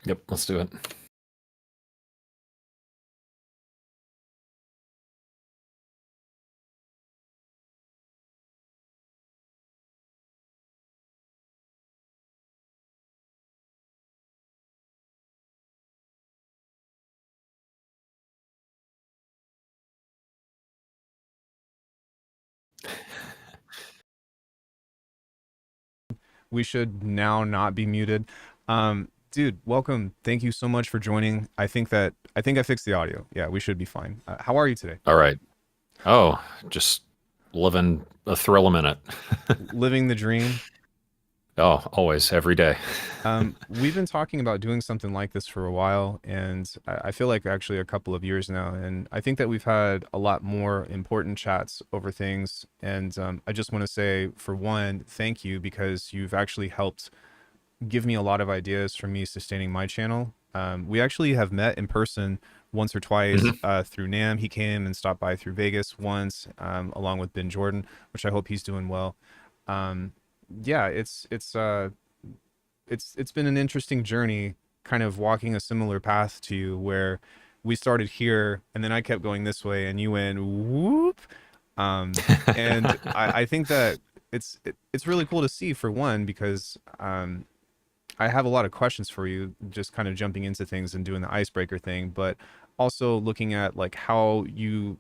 Yep, let's do it. We should now not be muted. Dude, welcome. Thank you so much for joining. I think I fixed the audio. Yeah, we should be fine. How are you today? All right. Oh, just living a thrill a minute. Living the dream. Oh, always, every day. We've been talking about doing something like this for a while, and I feel like actually a couple of years now. And I think that we've had a lot more important chats over things. And I just want to say, for one, thank you because you've actually helped give me a lot of ideas for me sustaining my channel. We actually have met in person once or twice Hmm. through NAM. He came and stopped by through Vegas once, along with Ben Jordan, which I hope he's doing well. Um, yeah, it's been an interesting journey, kind of walking a similar path to you, where we started here and then I kept going this way and you went whoop. And I think that it's really cool to see, for one, because I have a lot of questions for you, just kind of jumping into things and doing the icebreaker thing, but also looking at like how you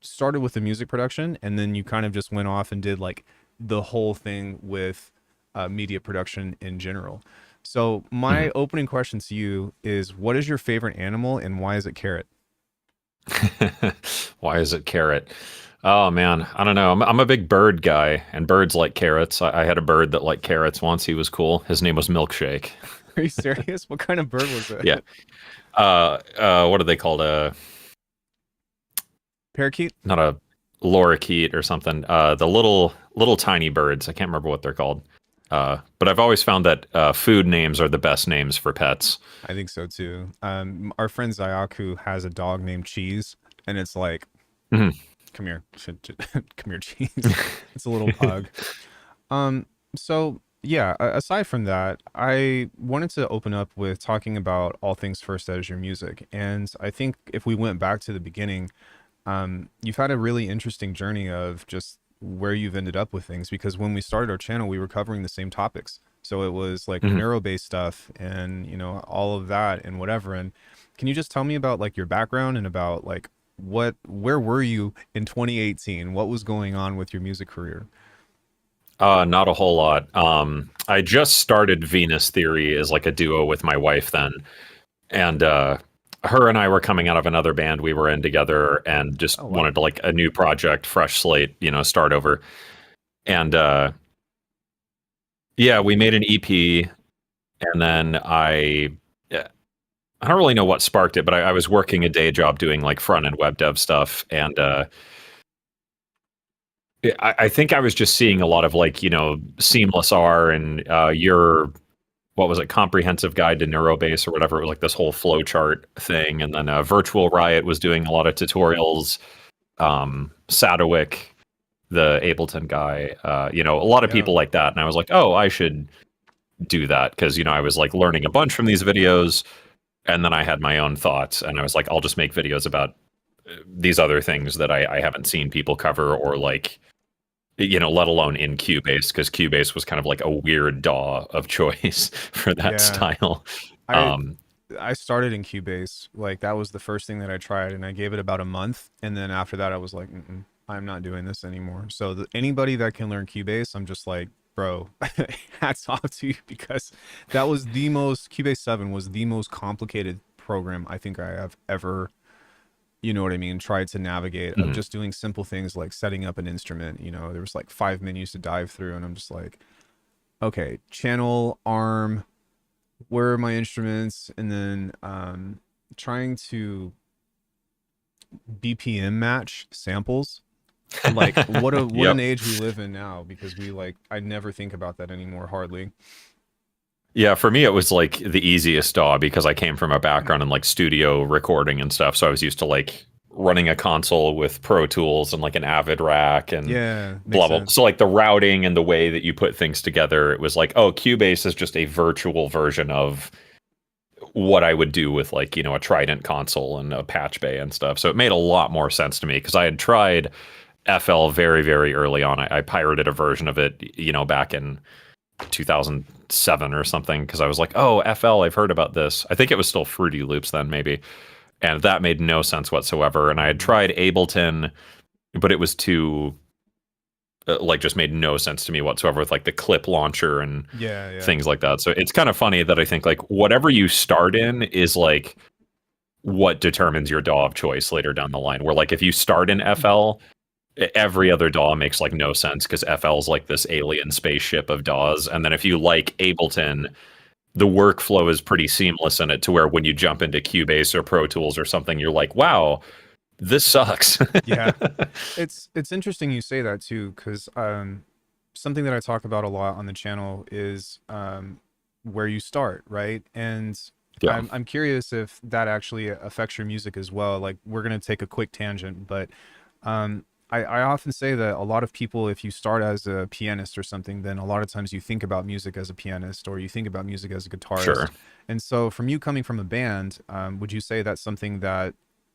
started with the music production and then you kind of just went off and did like the whole thing with media production in general. So Hmm. my opening question to you is, what is your favorite animal and why is it carrot? Why is it carrot? Oh man, I don't know. I'm a big bird guy, and birds like carrots. I had a bird that liked carrots once. He was cool. His name was Milkshake. Are you serious? What kind of bird was Yeah. it? What are they called? Parakeet? Not a lorikeet or something. The little tiny birds. I can't remember what they're called. But I've always found that food names are the best names for pets. I think so too. Our friend Zayaku has a dog named Cheese, and it's like, Mhm. come here, come here, Cheese. It's a little pug. Um, so yeah, aside from that, I wanted to open up with talking about all things first as your music. And I think if we went back to the beginning, you've had a really interesting journey of just where you've ended up with things, because when we started our channel, we were covering the same topics. So it was like Mhm. neuro-based stuff and, all of that and whatever. And can you just tell me about like your background and about like where were you in 2018? What was going on with your music career? Not a whole lot. I just started Venus Theory as like a duo with my wife then, and her and I were coming out of another band we were in together, and just Oh, wow. wanted to like a new project, fresh slate, start over. And yeah, we made an EP, and then yeah, I don't really know what sparked it, but I was working a day job doing like front end web dev stuff, and I think I was just seeing a lot of like Seamless R and your what was it, Comprehensive Guide to Neurobase or whatever. It was like this whole flowchart thing, and then Virtual Riot was doing a lot of tutorials. Sadowik, the Ableton guy, a lot of Yeah. people like that, and I was like, oh, I should do that because I was like learning a bunch from these videos, and then I had my own thoughts, and I was like, I'll just make videos about these other things that I haven't seen people cover, or like let alone in Cubase, because Cubase was kind of like a weird DAW of choice for that Yeah. style. I Um, I started in Cubase. Like that was the first thing that I tried, and I gave it about a month, and then after that, I was like, mm-mm, I'm not doing this anymore. So anybody that can learn Cubase, I'm just like, bro, hats off to you, because Cubase 7 was the most complicated program I think I have ever, you know what I mean, tried to navigate, of mhm. just doing simple things like setting up an instrument. There was like 5 menus to dive through, and I'm just like, okay, channel, arm, where are my instruments, and then trying to BPM match samples. Like what an Yep. age we live in now, because I never think about that anymore, hardly. Yeah, for me it was like the easiest DAW because I came from a background in like studio recording and stuff, so I was used to like running a console with Pro Tools and like an Avid rack and Yeah, makes blah blah. So sense. like the routing and the way that you put things together, it was like, oh, Cubase is just a virtual version of what I would do with like, a Trident console and a patch bay and stuff. So it made a lot more sense to me because I had tried FL very, very early on. I pirated a version of it, back in 2007 or something because I was like, oh, FL, I've heard about this. I think it was still Fruity Loops then, maybe. And that made no sense whatsoever. And I had tried Ableton, but it was too like just made no sense to me whatsoever with like the clip launcher and Yeah. things like that. So it's kind of funny that I think like whatever you start in is like what determines your DAW of choice later down the line. Where like if you start in FL, every other DAW makes like no sense because FL is like this alien spaceship of DAWs. And then if you like Ableton, the workflow is pretty seamless in it to where when you jump into Cubase or Pro Tools or something, you're like, wow, this sucks. Yeah. It's interesting you say that too, because something that I talk about a lot on the channel is where you start, right? And Yeah, I'm curious if that actually affects your music as well. Like we're gonna take a quick tangent, but I often say that a lot of people, if you start as a pianist or something, then a lot of times you think about music as a pianist or you think about music as a guitarist. sure. And so from you coming from a band, would you say that's something that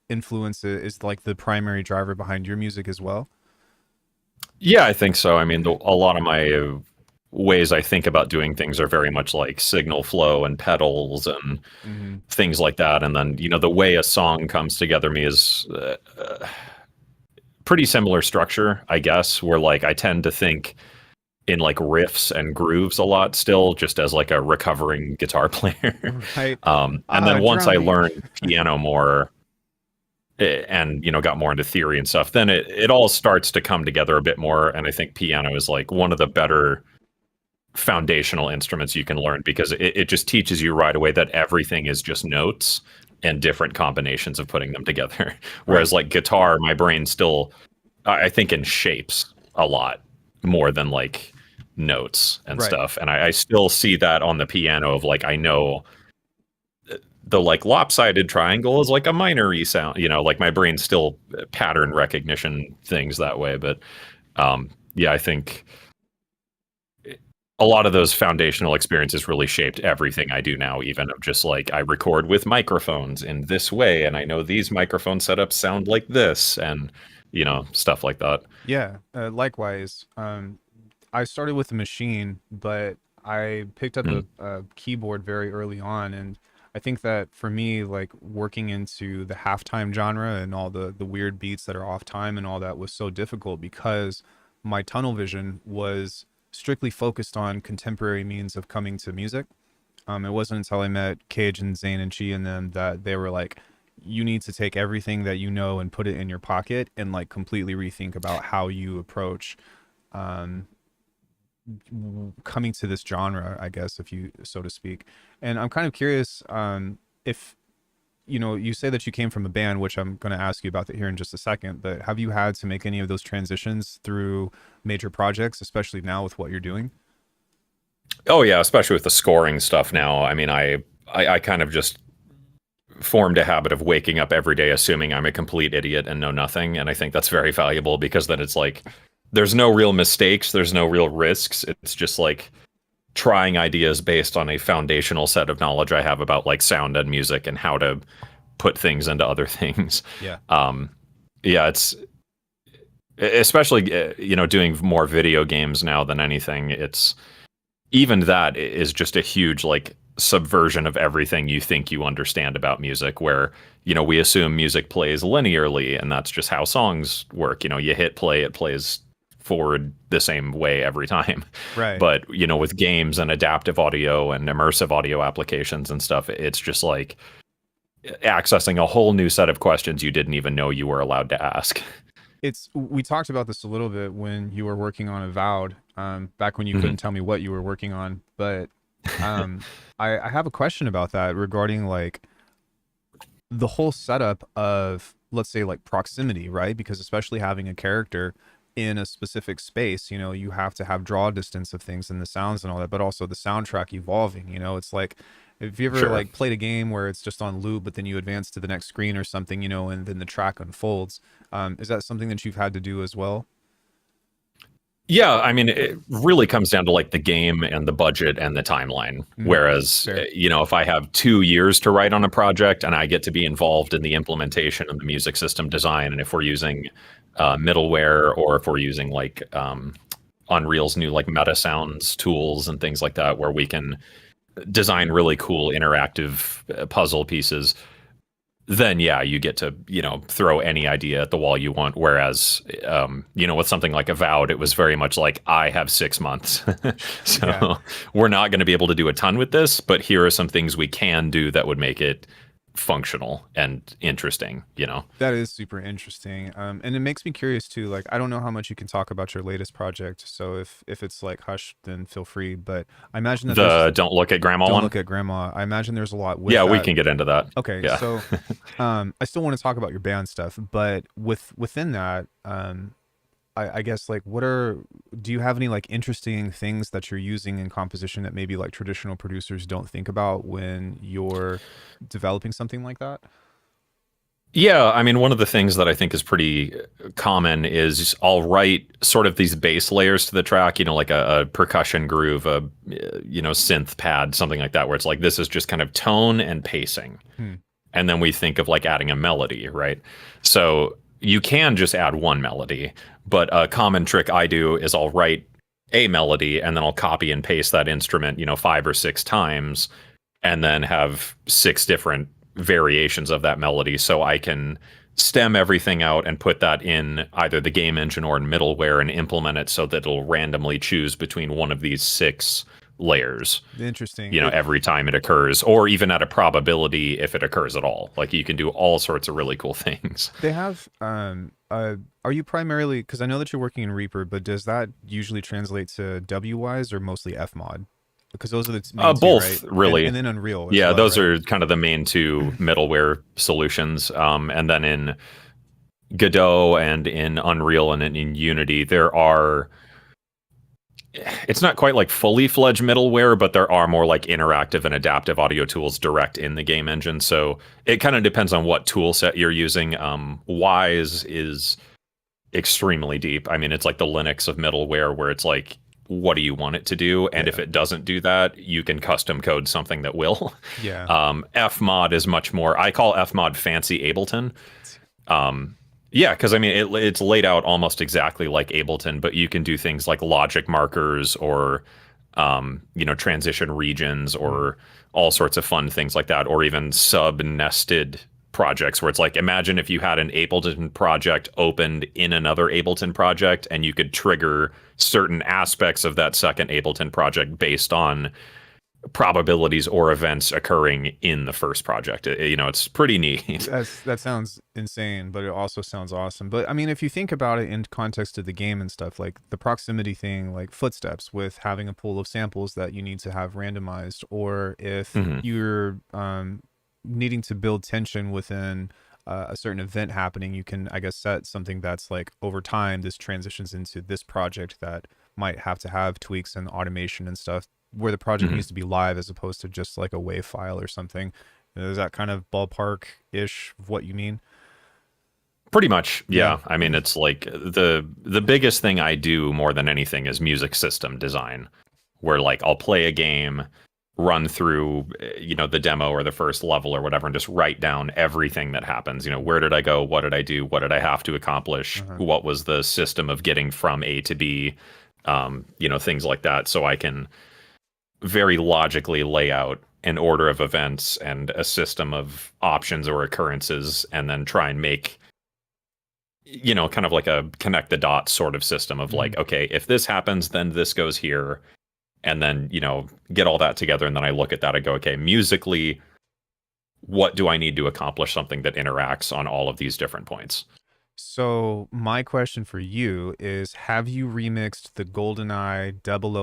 influence is like the primary driver behind your music as well? Yeah, I think so. I mean, a lot of my ways I think about doing things are very much like signal flow and pedals and Hmm. things like that. And then, the way a song comes together me is pretty similar structure, I guess, where like I tend to think in like riffs and grooves a lot still, just as like a recovering guitar player. Right. And then once I Drowning. learned piano more, and got more into theory and stuff, then it all starts to come together a bit more. And I think piano is like one of the better foundational instruments you can learn because it just teaches you right away that everything is just notes and different combinations of putting them together. Right. Whereas like guitar, my brain still, I think in shapes a lot more than like notes and Right. stuff. And I still see that on the piano of like I know the like lopsided triangle is like a minor E sound, like my brain still pattern recognition things that way. But yeah, I think a lot of those foundational experiences really shaped everything I do now, even of just like I record with microphones in this way, and I know these microphone setups sound like this, and stuff like that. Yeah. Likewise. I started with a machine, but I picked up Mm, a keyboard very early on, and I think that for me, like working into the halftime genre and all the weird beats that are off time and all that was so difficult because my tunnel vision was strictly focused on contemporary means of coming to music. It wasn't until I met Cage and Zane and Chi and them that they were like, you need to take everything that you know and put it in your pocket and like completely rethink about how you approach um, coming to this genre, I guess, if you so to speak. And I'm kind of curious if you say that you came from a band, which I'm going to ask you about that here in just a second. But have you had to make any of those transitions through major projects, especially now with what you're doing? oh yeah, especially with the scoring stuff now. I mean, I kind of just formed a habit of waking up every day assuming I'm a complete idiot and know nothing, and I think that's very valuable because then it's like there's no real mistakes, there's no real risks. It's just like trying ideas based on a foundational set of knowledge I have about like sound and music and how to put things into other things. Yeah. Um, yeah, it's especially doing more video games now than anything. It's even that is just a huge like subversion of everything you think you understand about music where we assume music plays linearly and that's just how songs work. You hit play, it plays forward the same way every time. Right. But with games and adaptive audio and immersive audio applications and stuff, it's just like accessing a whole new set of questions you didn't even know you were allowed to ask. We talked about this a little bit when you were working on Avowed, back when you couldn't Mhm. tell me what you were working on. But um, I have a question about that regarding like the whole setup of, let's say, like proximity, right? Because especially having a character in a specific space, you have to have draw distance of things and the sounds and all that, but also the soundtrack evolving. It's like if you ever Sure. like played a game where it's just on loop, but then you advance to the next screen or something, and then the track unfolds. Is that something that you've had to do as well? Yeah, I mean, it really comes down to like the game and the budget and the timeline. Mm, Whereas, fair. if I have 2 years to write on a project and I get to be involved in the implementation and the music system design, and if we're using middleware or if we're using like Unreal's new like meta sounds tools and things like that, where we can design really cool interactive puzzle pieces, then yeah, you get to, throw any idea at the wall you want. Whereas, with something like Avowed, it was very much like, I have 6 months. Yeah. So we're not going to be able to do a ton with this, but here are some things we can do that would make it functional and interesting. That is super interesting. And it makes me curious too. Like, I don't know how much you can talk about your latest project. So if it's like hush, then feel free. But I imagine that there's The Don't Look at Grandma don't one. look at grandma. I imagine there's a lot with Yeah, we that. can get into that. Okay, Yeah. so I still want to talk about your band stuff, but within that, I guess like do you have any like interesting things that you're using in composition that maybe like traditional producers don't think about when you're developing something like that? Yeah, I mean, one of the things that I think is pretty common is I'll write sort of these base layers to the track, like a percussion groove, synth pad, something like that, where it's like, this is just kind of tone and pacing. Hmm. And then we think of like adding a melody, right? So you can just add one melody, but a common trick I do is I'll write a melody and then I'll copy and paste that instrument, 5 or 6 times, and then have 6 different variations of that melody, so I can stem everything out and put that in either the game engine or in middleware and implement it so that it'll randomly choose between one of these 6 layers, Interesting. every time it occurs, or even at a probability if it occurs at all. Like, you can do all sorts of really cool things. They have are you primarily, because I know that you're working in Reaper, but does that usually translate to WWise or mostly Fmod? Because those are the main two, Both, right? really. And then Unreal as Yeah, well, those right? are kind of the main 2 middleware solutions. And then in Godot and in Unreal and in Unity, it's not quite like fully fledged middleware, but there are more like interactive and adaptive audio tools direct in the game engine. So it kind of depends on what tool set you're using. Wise is extremely deep. I mean, it's like the Linux of middleware, where it's like, what do you want it to do? And if it doesn't do that, you can custom code something that will. Yeah. Fmod is much more, I call Fmod fancy Ableton. Yeah, because I mean, it's laid out almost exactly like Ableton, but you can do things like logic markers or, transition regions or all sorts of fun things like that, or even sub-nested projects where it's like, imagine if you had an Ableton project opened in another Ableton project and you could trigger certain aspects of that second Ableton project based on probabilities or events occurring in the first project. It's pretty neat. That sounds insane, but it also sounds awesome. But I mean, if you think about it in context of the game and stuff, like the proximity thing, like footsteps with having a pool of samples that you need to have randomized, or if Mhm. you're needing to build tension within a certain event happening, you can, I guess, set something that's like, over time, this transitions into this project that might have to have tweaks and automation and stuff, where the project Mhm. needs to be live as opposed to just like a WAV file or something. Is that kind of ballpark-ish of what you mean? Pretty much, Yeah. yeah. I mean, it's like the biggest thing I do more than anything is music system design, where like I'll play a game, run through the demo or the first level or whatever, and just write down everything that happens. Where did I go? What did I do? What did I have to accomplish? Uh-huh. What was the system of getting from A to B? Things like that, so I can very logically lay out an order of events and a system of options or occurrences, and then try and make kind of like a connect the dots sort of system of like, okay, if this happens, then this goes here, and then get all that together, and then I look at that, I go, okay, musically, what do I need to accomplish something that interacts on all of these different points? So my question for you is, have you remixed the GoldenEye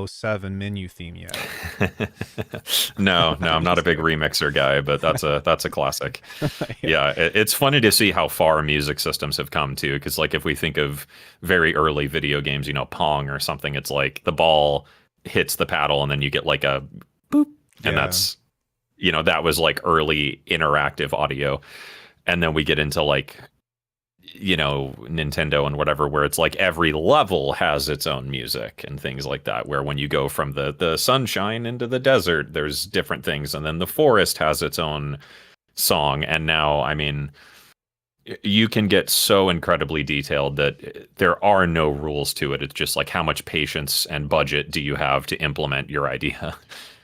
007 menu theme yet? No, I'm not a big remixer guy, but that's a classic. Yeah, it's funny to see how far music systems have come too, because like if we think of very early video games, Pong or something, it's like the ball hits the paddle and then you get like a boop, and that's that was like early interactive audio. And then we get into like Nintendo and whatever, where it's like every level has its own music and things like that, where when you go from the sunshine into the desert, there's different things, and then the forest has its own song. And now, I mean, you can get so incredibly detailed that there are no rules to it. It's just like how much patience and budget do you have to implement your idea.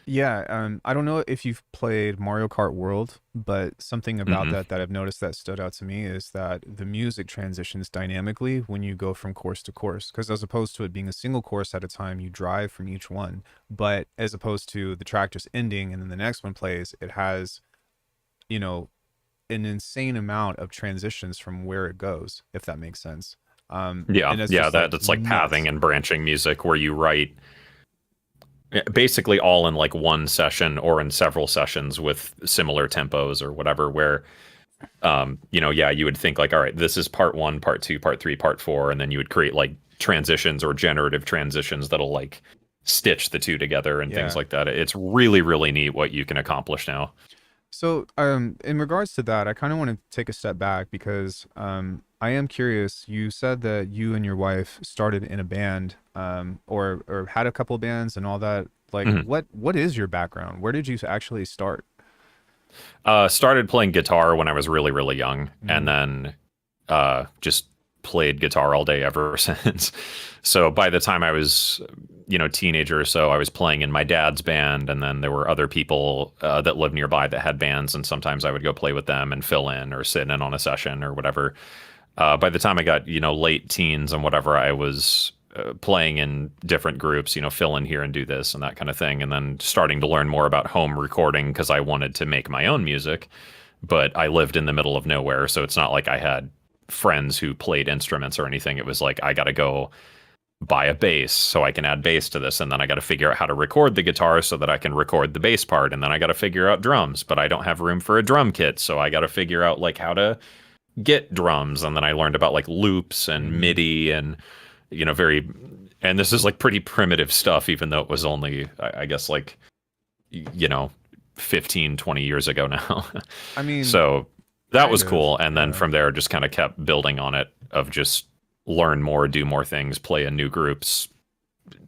Yeah, I don't know if you've played Mario Kart World, but something about Hmm. that I've noticed that stood out to me is that the music transitions dynamically when you go from course to course. Because as opposed to it being a single course at a time, you drive from each one. But as opposed to the track just ending and then the next one plays, it has, you know, an insane amount of transitions from where it goes, if that makes sense. Yeah, And it's yeah, just like that's like pathing nuts. and branching music where you write basically all in like one session or in several sessions with similar tempos or whatever, where yeah, you would think like, all right, this is part one, part two, part three, part four, and then you would create like transitions or generative transitions that'll like stitch the two together and things Yeah. like that. It's really, really neat what you can accomplish now. So, in regards to that, I kind of want to take a step back because I am curious. You said that you and your wife started in a band, or had a couple bands and all that. Like, Mhm. what is your background? Where did you actually start? Started playing guitar when I was really, really young, and Mm, then just played guitar all day ever since. So by the time I was, teenager or so, I was playing in my dad's band, and then there were other people that lived nearby that had bands, and sometimes I would go play with them and fill in or sit in on a session or whatever. By the time I got, late teens and whatever, I was playing in different groups, fill in here and do this and that kind of thing, and then starting to learn more about home recording because I wanted to make my own music, but I lived in the middle of nowhere, so it's not like I had friends who played instruments or anything. It was like I got to go buy a bass so I can add bass to this, and then I got to figure out how to record the guitar so that I can record the bass part, and then I got to figure out drums, but I don't have room for a drum kit, so I got to figure out like how to get drums, and then I learned about like loops and mm-hmm. MIDI and very, and this is like pretty primitive stuff, even though it was only I guess like you know 15, 20 years ago now. I mean, So that kind was of, cool. And then yeah. from there, just kind of kept building on it of just learn more, do more things, play in new groups,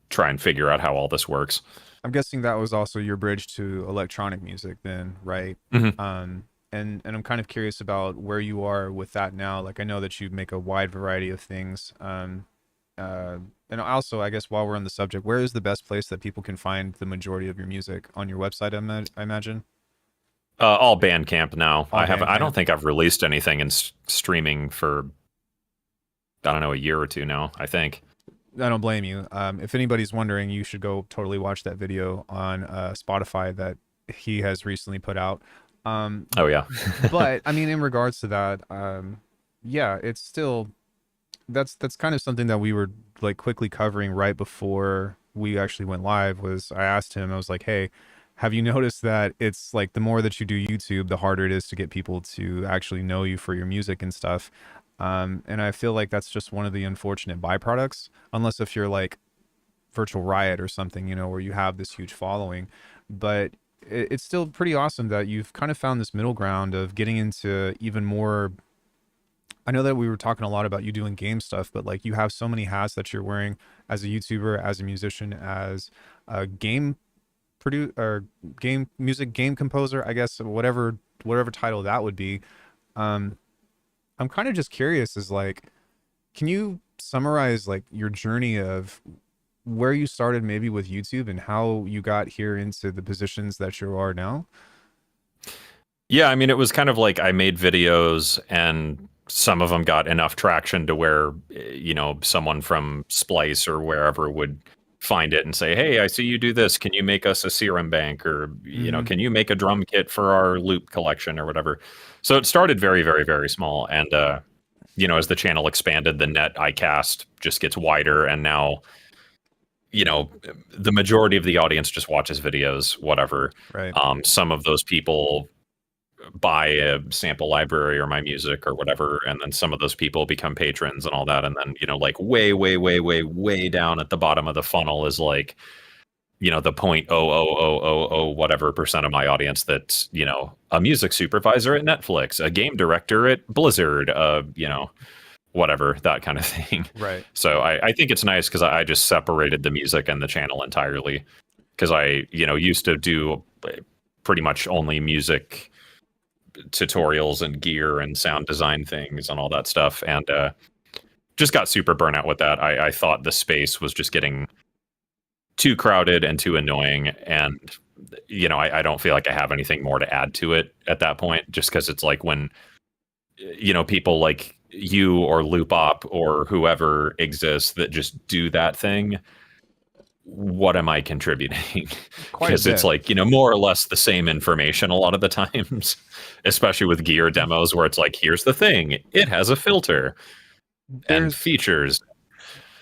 try and figure out how all this works. I'm guessing that was also your bridge to electronic music, then, right? Hmm. And I'm kind of curious about where you are with that now. Like, I know that you make a wide variety of things. Uh, and also, I guess while we're on the subject, where is the best place that people can find the majority of your music on your website? I imagine All Bandcamp now. all I don't Bandcamp. think I've released anything in streaming for, I don't know, a year or two now, I think. I don't blame you. If anybody's wondering, you should go totally watch that video on Spotify that he has recently put out. Um, Oh, yeah. but I mean, in regards to that, yeah, it's still that's kind of something that we were like quickly covering right before we actually went live. Was I asked him, I was like, hey, have you noticed that it's like the more that you do YouTube, the harder it is to get people to actually know you for your music and stuff. And I feel like that's just one of the unfortunate byproducts, unless if you're like Virtual Riot or something, where you have this huge following. But it's still pretty awesome that you've kind of found this middle ground of getting into even more. I know that we were talking a lot about you doing game stuff, but like you have so many hats that you're wearing as a YouTuber, as a musician, as a game or game music game composer, I guess whatever title that would be. Um, I'm kind of just curious, is like, can you summarize like your journey of where you started maybe with YouTube and how you got here into the positions that you are now? Yeah, I mean, it was kind of like I made videos and some of them got enough traction to where, someone from Splice or wherever would find it and say, "Hey, I see you do this. Can you make us a serum bank?" Or, Mm-hmm. "Can you make a drum kit for our loop collection or whatever?" So it started very, very, very small. And, as the channel expanded, the net I cast just gets wider. And now, you know, the majority of the audience just watches videos, whatever. Right. Some of those people buy a sample library or my music or whatever, and then some of those people become patrons and all that, and then like way way way way way down at the bottom of the funnel is like the point oh oh oh oh oh whatever percent of my audience that's a music supervisor at Netflix, a game director at Blizzard, whatever, that kind of thing. Right. So I think it's nice because I just separated the music and the channel entirely, because I, used to do pretty much only music tutorials and gear and sound design things and all that stuff, and just got super burnout with that. I thought the space was just getting too crowded and too annoying, and I don't feel like I have anything more to add to it at that point, just because it's like when people like you or Loopop or whoever exists that just do that thing, what am I contributing? Quite a Because it's bit. like, more or less the same information a lot of the times, especially with gear demos where it's like, here's the thing, it has a filter and There's features.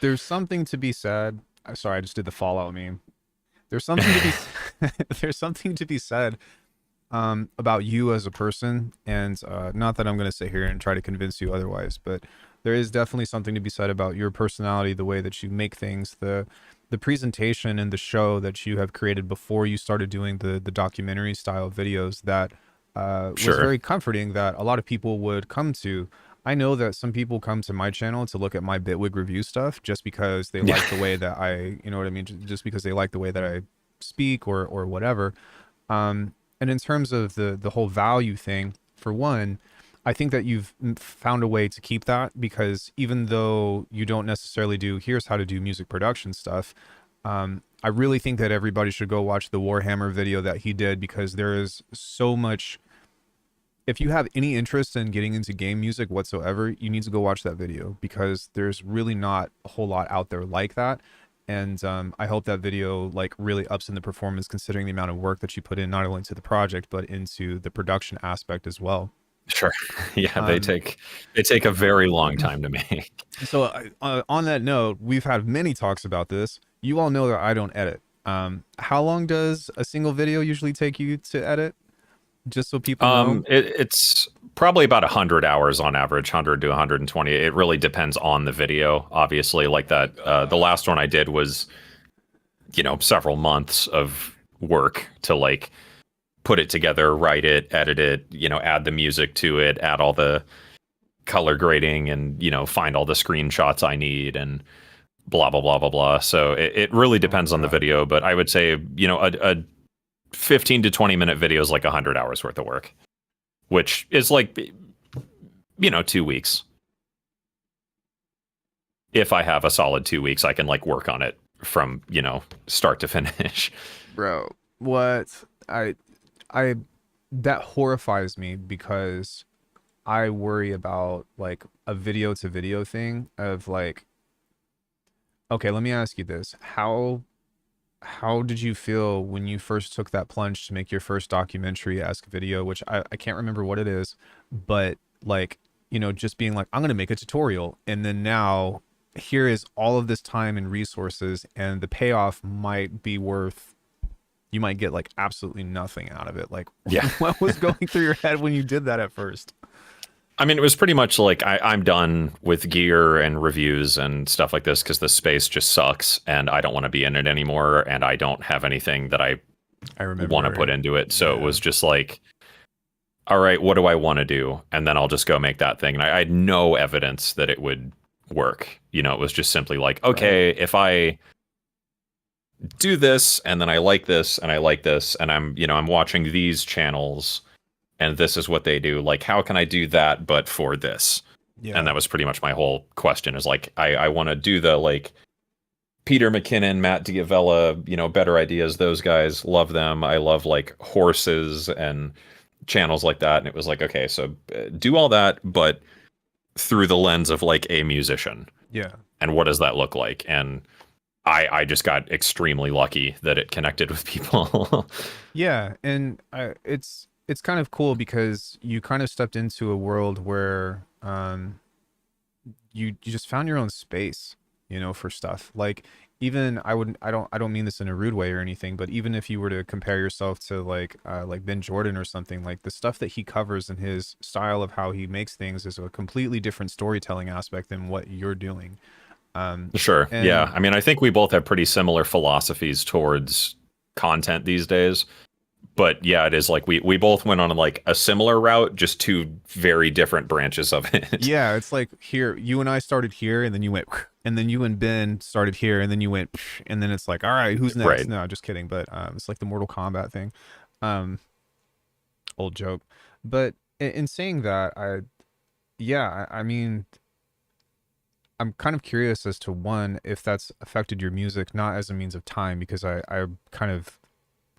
there's something to be said. Sorry, I just did the Fallout meme. There's something to be there's something to be said about you as a person, and not that I'm going to sit here and try to convince you otherwise, but there is definitely something to be said about your personality, the way that you make things, the presentation and the show that you have created before you started doing the documentary style videos that was Sure. very comforting, that a lot of people would come to. I know that some people come to my channel to look at my Bitwig review stuff just because they Yeah. like the way that I, you know what I mean, just because they like the way that I speak or whatever. And in terms of the whole value thing, for one, I think that you've found a way to keep that, because even though you don't necessarily do here's how to do music production stuff, I really think that everybody should go watch the Warhammer video that he did, because there is so much. If you have any interest in getting into game music whatsoever, you need to go watch that video, because there's really not a whole lot out there like that. And I hope that video like really ups in the performance, considering the amount of work that you put in, not only to the project but into the production aspect as well. Sure. Yeah, they Um, take a very long time to make. so on that note, we've had many talks about this. You all know that I don't edit. How long does a single video usually take you to edit? Just so people know. It's probably about 100 hours on average, 100 to 120. It really depends on the video, obviously. Like that, the last one I did was, several months of work to like put it together, write it, edit it, add the music to it, add all the color grading, and find all the screenshots I need, and blah blah blah blah blah. So it really Oh my depends on the God. video, but I would say a 15 to 20-minute video is like 100 hours worth of work, which is like 2 weeks. If I have a solid 2 weeks, I can like work on it from start to finish. Bro, what I that horrifies me, because I worry about like a video to video thing of like, okay, let me ask you this. How did you feel when you first took that plunge to make your first documentary-esque video, which I can't remember what it is, but like, just being like, I'm gonna make a tutorial, and then now here is all of this time and resources, and the payoff might be worth, you might get like absolutely nothing out of it. Like, Yeah. what was going through your head when you did that at first? I mean, it was pretty much like I'm done with gear and reviews and stuff like this because the space just sucks and I don't want to be in it anymore, and I don't have anything that I I want to put remember. into it. So it Yeah. was just like, all right, what do I want to do? And then I'll just go make that thing. And I had no evidence that it would work. It was just simply like, Right. okay, if I do this and then I like this and I like this and I'm watching these channels and this is what they do, like how can I do that but for this? And Yeah. that was pretty much my whole question, is like I want to do the like Peter McKinnon, Matt Diavella, Better Ideas, those guys, love them. I love like horses and channels like that. And it was like, okay, so do all that but through the lens of like a musician, Yeah. and what does that look like? And I just got extremely lucky that it connected with people. Yeah, and it's kind of cool, because you kind of stepped into a world where you just found your own space, for stuff. Like, even I don't mean this in a rude way or anything, but even if you were to compare yourself to like Ben Jordan or something, like the stuff that he covers and his style of how he makes things is a completely different storytelling aspect than what you're doing. Sure. Yeah. And I mean, I think we both have pretty similar philosophies towards content these days, But yeah, it is like we both went on like a similar route, just two very different branches of it. Yeah, it's like here, you and I started here, and then you went, and then you and Ben started here, and then you went, and then it's like, all right, who's next? Right. No, just kidding. But it's like the Mortal Kombat thing, um, old joke. But in saying that, yeah, I mean, I'm kind of curious as to one, if that's affected your music, not as a means of time, because I kind of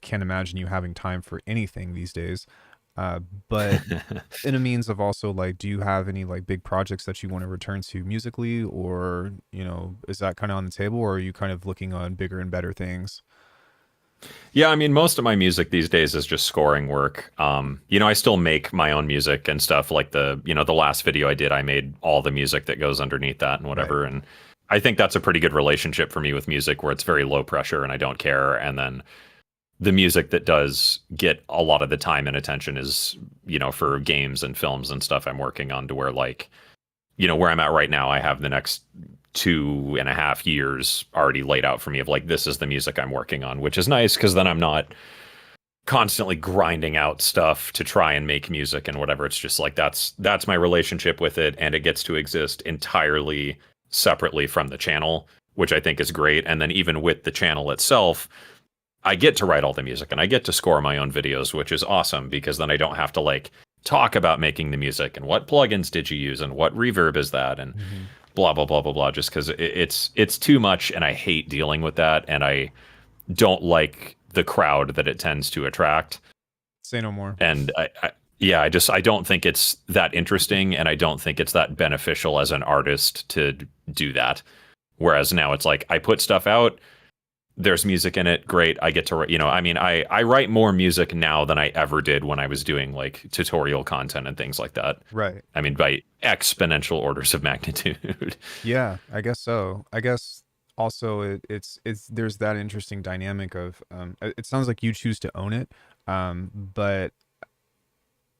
can't imagine you having time for anything these days. Uh, but in a means of also like, do you have any like big projects that you want to return to musically, or is that kind of on the table, or are you kind of looking on bigger and better things? Yeah, I mean, most of my music these days is just scoring work. I still make my own music and stuff. Like the last video I did, I made all the music that goes underneath that and Right. whatever. And I think that's a pretty good relationship for me with music, where it's very low pressure and I don't care. And then the music that does get a lot of the time and attention is, for games and films and stuff I'm working on, to where like, where I'm at right now, I have the next 2.5 years already laid out for me of like, this is the music I'm working on, which is nice because then I'm not constantly grinding out stuff to try and make music and whatever. It's just like that's my relationship with it, and it gets to exist entirely separately from the channel, which I think is great. And then even with the channel itself, I get to write all the music and I get to score my own videos, which is awesome, because then I don't have to like talk about making the music and what plugins did you use and what reverb is that and Hmm. blah blah blah blah blah, just because it's too much and I hate dealing with that, and I don't like the crowd that it tends to attract. Say no more. And yeah, I don't think it's that interesting, and I don't think it's that beneficial as an artist to do that. Whereas now it's like I put stuff out, there's music in it, great. I get to, I mean, I write more music now than I ever did when I was doing like tutorial content and things like that. Right. I mean, by exponential orders of magnitude. Yeah, I guess so. I guess also it's there's that interesting dynamic of it sounds like you choose to own it, but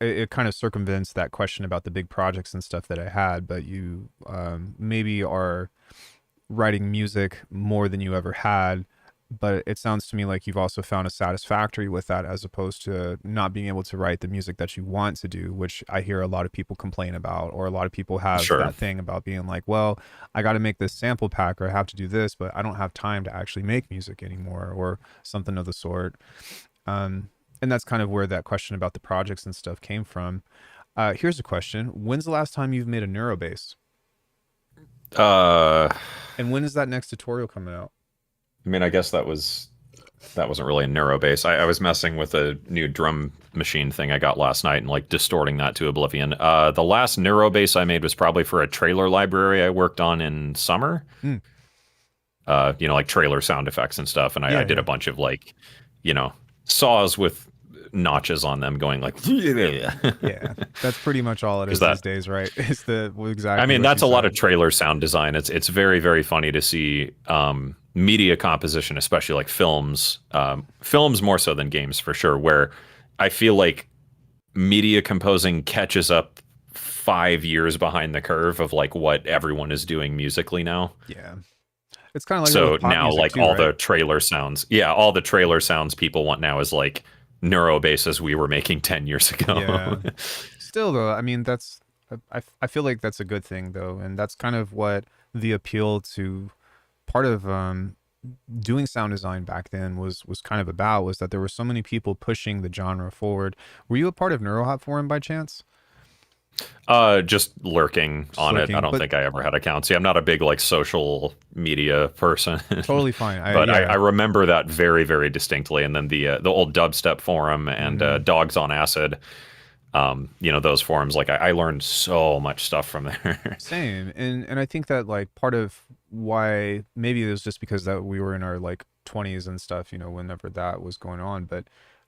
it kind of circumvents that question about the big projects and stuff that I had. But you maybe are writing music more than you ever had, but it sounds to me like you've also found a satisfactory with that, as opposed to not being able to write the music that you want to do, which I hear a lot of people complain about, or a lot of people have Sure. that thing about being like, well, I got to make this sample pack, or I have to do this, but I don't have time to actually make music anymore, or something of the sort. And that's kind of where that question about the projects and stuff came from. Here's a question: when's the last time you've made a neurobase, Uh, and when is that next tutorial coming out? I mean, I guess that wasn't really a neuro bass. I was messing with a new drum machine thing I got last night and like distorting that to oblivion. The last neuro bass I made was probably for a trailer library I worked on in summer. Mm. Like trailer sound effects and stuff. And I Yeah, did yeah. a bunch of like, saws with notches on them going like, Yeah, that's pretty much all it is because that these days, right? It's the I exactly mean, what you that's a lot of said. trailer sound design. It's very, very funny to see media composition, especially like films, films more so than games for sure, where I feel like media composing catches up 5 years behind the curve of like what everyone is doing musically now. Yeah, it's kind of like that So with pop now music like too, all right? the trailer sounds, yeah, all the trailer sounds people want now is like neuro basses we were making 10 years ago. Yeah. Still though, I mean, that's I feel like that's a good thing though, and that's kind of what the appeal to part of doing sound design back then was kind of about, was that there were so many people pushing the genre forward. Were you a part of Neurohop Forum by chance? Just lurking Just on it. I lurking, don't but think I ever had accounts. See, I'm not a big like social media person, totally fine. but I Yeah. remember that very, very distinctly. And then the old dubstep forum and Hmm. Dogs on Acid, those forums. Like I learned so much stuff from there. Same. And I think that like part of why, maybe it was just because that we were in our like 20s and stuff, whenever that was going on, but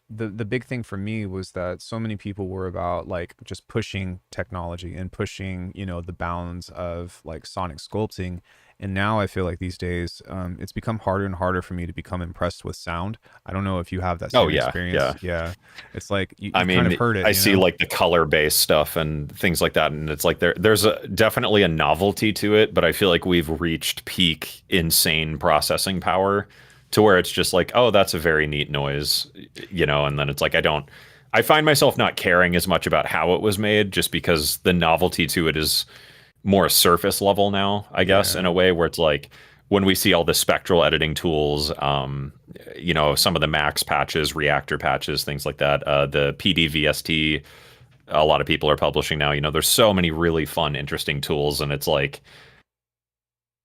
the big thing for me was that so many people were about like just pushing technology and pushing, the bounds of like sonic sculpting. And now I feel like these days it's become harder and harder for me to become impressed with sound. I don't know if you have that Oh same yeah, experience. yeah. Yeah. It's like I you kind of mean, heard I it, see like the color based stuff and things like that, and it's like there's definitely a novelty to it, but I feel like we've reached peak insane processing power to where it's just like, oh, that's a very neat noise, and then it's like I find myself not caring as much about how it was made, just because the novelty to it is more surface level now, I guess, in Yeah. a way where it's like when we see all the spectral editing tools, some of the max patches, reactor patches, things like that, the PDVST, a lot of people are publishing now. There's so many really fun, interesting tools, and it's like,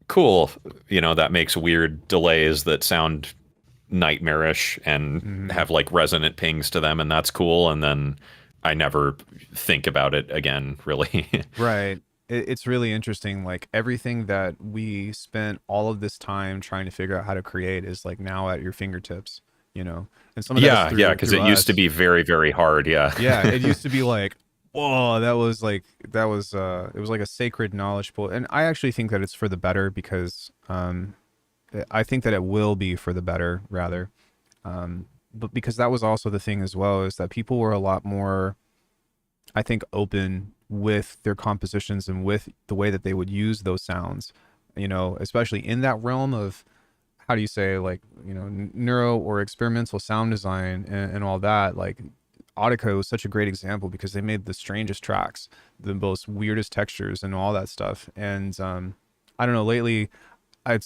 cool, that makes weird delays that sound nightmarish and Hmm. have like resonant pings to them, and that's cool. And then I never think about it again, really. Right. It's really interesting. Like everything that we spent all of this time trying to figure out how to create is like now at your fingertips, you know. And some of that is Yeah, through because it through used to us. be very, very hard. Yeah. Yeah, it used to be like, whoa, that was it was like a sacred knowledge pool. And I actually think that it's for the better because I think that it will be for the better rather. But because that was also the thing as well, is that people were a lot more, I think, open with their compositions and with the way that they would use those sounds, especially in that realm of, how do you say, like, neuro or experimental sound design and all that. Like, Audico is such a great example because they made the strangest tracks, the most weirdest textures and all that stuff. And I don't know, lately I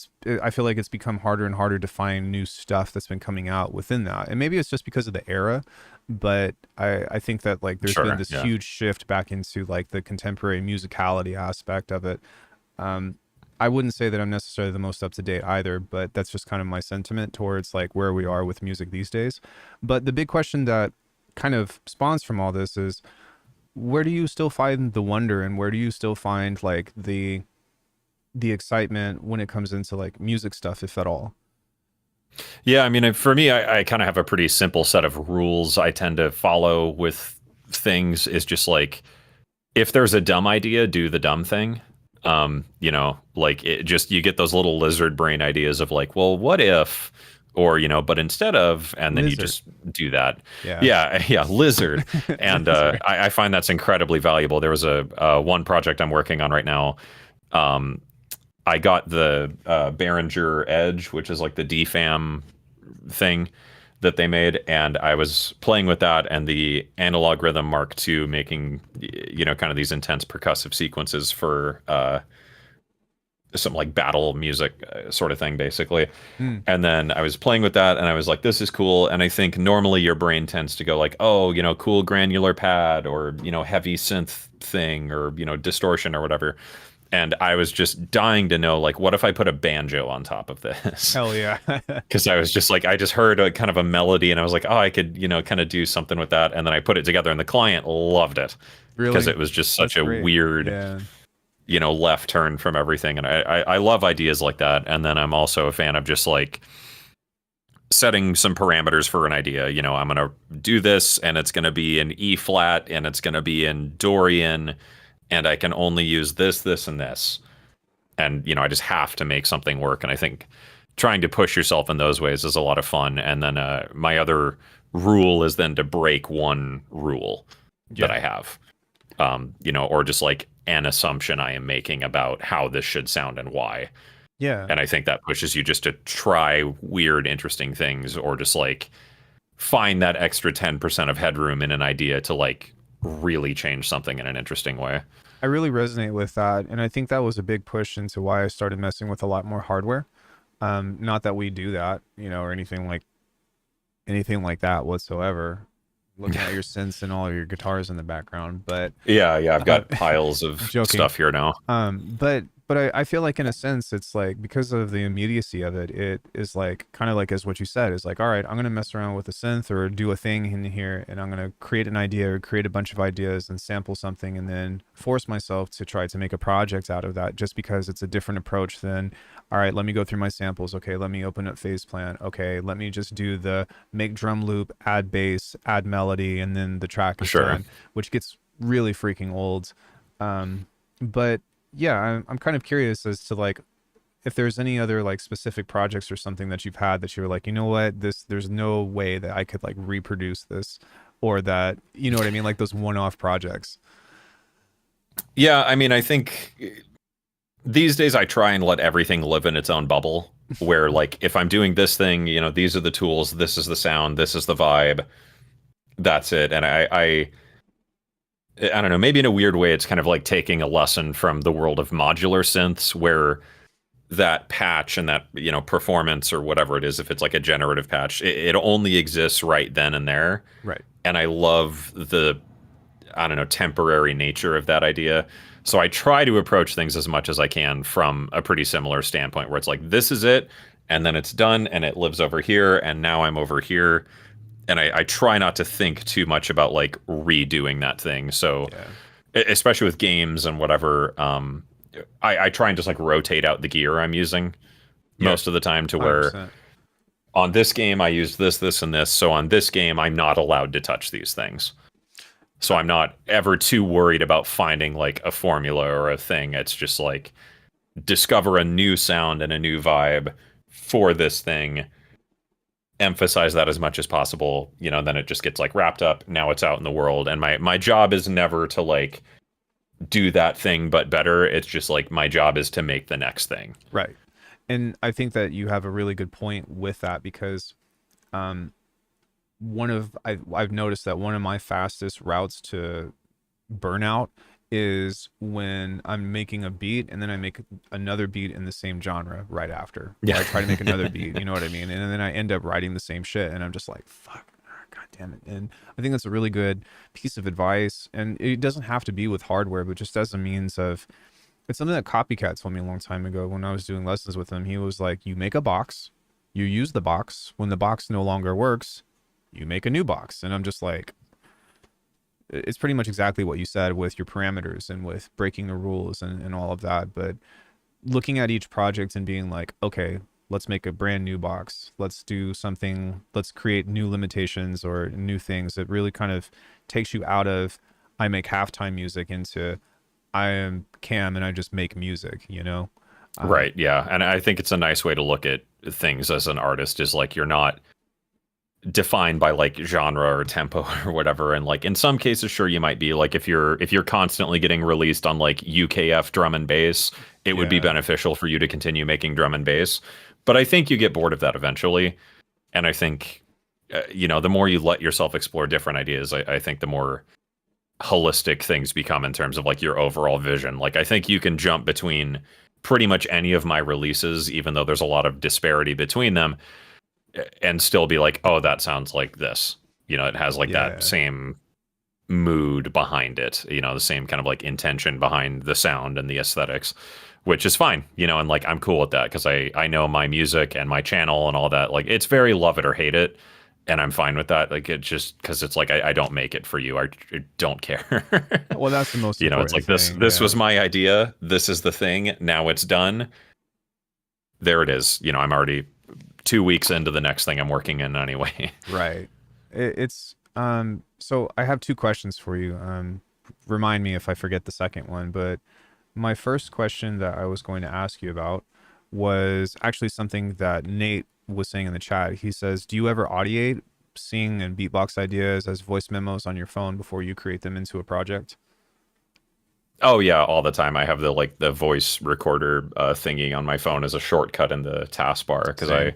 feel like it's become harder and harder to find new stuff that's been coming out within that. And maybe it's just because of the era, but I think that like there's been Sure. this Yeah. huge shift back into like the contemporary musicality aspect of it. Um, I wouldn't say that I'm necessarily the most up to date either, but that's just kind of my sentiment towards like where we are with music these days. But the big question that kind of spawns from all this is, where do you still find the wonder, and where do you still find like the excitement when it comes into like music stuff, if at all? Yeah. I mean, for me, I kind of have a pretty simple set of rules I tend to follow with things. Is just like, if there's a dumb idea, do the dumb thing. Like it just, you get those little lizard brain ideas of like, well, what if, or, but instead of, and then you Lizard. just do that. Yeah. Yeah. Yeah. Lizard. And Lizard. I find that's incredibly valuable. There was a one project I'm working on right now. Um, I got the Behringer Edge, which is like the DFAM thing that they made, and I was playing with that and the analog rhythm Mark II, making kind of these intense percussive sequences for some like battle music sort of thing, basically. Mm, And then I was playing with that, and I was like, this is cool. And I think normally your brain tends to go like, oh, cool granular pad, or heavy synth thing, or distortion or whatever. And I was just dying to know, like, what if I put a banjo on top of this? hell yeah. Because I was just like, I just heard a kind of a melody, and I was like, oh, I could, kind of do something with that. And then I put it together, and the client loved it because Really? it was just That's such a great. weird, Yeah. left turn from everything. And I love ideas like that. And then I'm also a fan of just like setting some parameters for an idea. I'm going to do this, and it's going to be in E flat, and it's going to be in Dorian, and I can only use this, this, and this. And, I just have to make something work. And I think trying to push yourself in those ways is a lot of fun. And then my other rule is then to break one rule that Yeah. I have, or just like an assumption I am making about how this should sound and why. Yeah. And I think that pushes you just to try weird, interesting things, or just like find that extra 10% of headroom in an idea to like really change something in an interesting way. I really resonate with that. And I think that was a big push into why I started messing with a lot more hardware. Not that we do that, or anything like that whatsoever. Looking at your synths and all of your guitars in the background, but Yeah, I've uh, got piles I'm of joking. stuff here now. But I feel like in a sense it's like, because of the immediacy of it, it is like kind of like as what you said is like, all right, I'm gonna mess around with a synth or do a thing in here, and I'm gonna create an idea or create a bunch of ideas and sample something, and then force myself to try to make a project out of that, just because it's a different approach than, all right, let me go through my samples. Okay, let me open up phase plan. Okay, let me just do the make drum loop, add bass, add melody, and then the track is Sure. done, which gets really freaking old. But yeah, I'm kind of curious as to like if there's any other like specific projects or something that you've had that you're like, what, there's no way that I could like reproduce this, or that, you know what I mean, like those one-off projects. Yeah, I mean, I think these days I try and let everything live in its own bubble. where like if I'm doing this thing, you know, these are the tools, this is the sound, this is the vibe, that's it. And I don't know, maybe in a weird way, it's kind of like taking a lesson from the world of modular synths, where that patch and that, you know, performance or whatever it is, if it's like a generative patch, it only exists right then and there. Right. And I love the, I don't know, temporary nature of that idea. So I try to approach things as much as I can from a pretty similar standpoint, where it's like, this is it, and then it's done, and it lives over here, and now I'm over here. And I try not to think too much about like redoing that thing. So Yeah. especially with games and whatever, I try and just like rotate out the gear I'm using Yeah. most of the time, to where 100%. on this game I use this, this, and this. So on this game I'm not allowed to touch these things. So I'm not ever too worried about finding like a formula or a thing. It's just like discover a new sound and a new vibe for this thing, emphasize that as much as possible, you know, then it just gets like wrapped up. Now it's out in the world. And my job is never to like do that thing but better. It's just like my job is to make the next thing. Right. And I think that you have a really good point with that, because um, I've noticed that one of my fastest routes to burnout is when I'm making a beat and then I make another beat in the same genre right after. Yeah. I try to make another beat, you know what I mean? And then I end up writing the same shit and I'm just like, fuck, god damn it. And I think that's a really good piece of advice. And it doesn't have to be with hardware, but just as a means of, it's something that Copycat told me a long time ago when I was doing lessons with him. He was like, you make a box, you use the box. When the box no longer works, you make a new box. And I'm just like, it's pretty much exactly what you said with your parameters and with breaking the rules and all of that. But looking at each project and being like, okay, let's make a brand new box. Let's do something. Let's create new limitations or new things. It really kind of takes you out of, I make halftime music, into I am Cam and I just make music, you know? Right. Yeah. And I think it's a nice way to look at things as an artist, is like you're not defined by like genre or tempo or whatever. And like in some cases, sure, you might be like, if you're constantly getting released on like UKF drum and bass, it would be Yeah. beneficial for you to continue making drum and bass. But I think you get bored of that eventually. And I think you know, the more you let yourself explore different ideas, I think the more holistic things become in terms of like your overall vision. Like I think you can jump between pretty much any of my releases, even though there's a lot of disparity between them, and still be like, oh, that sounds like this. You know, it has like Yeah. that same mood behind it, you know, the same kind of like intention behind the sound and the aesthetics, which is fine, you know, and like I'm cool with that, because I know my music and my channel and all that. Like it's very love it or hate it. And I'm fine with that. Like it just, because it's like I don't make it for you. I don't care. Well, that's the most You know, it's important like thing. this Yeah. was my idea. This is the thing. Now it's done. There it is. You know, I'm already 2 weeks into the next thing I'm working in anyway. Right. It's so I have two questions for you. Remind me if I forget the second one, but my first question that I was going to ask you about was actually something that Nate was saying in the chat. He says, "Do you ever audiate, sing and beatbox ideas as voice memos on your phone before you create them into a project?" Oh yeah, all the time. I have the voice recorder thingy on my phone as a shortcut in the taskbar, because Same.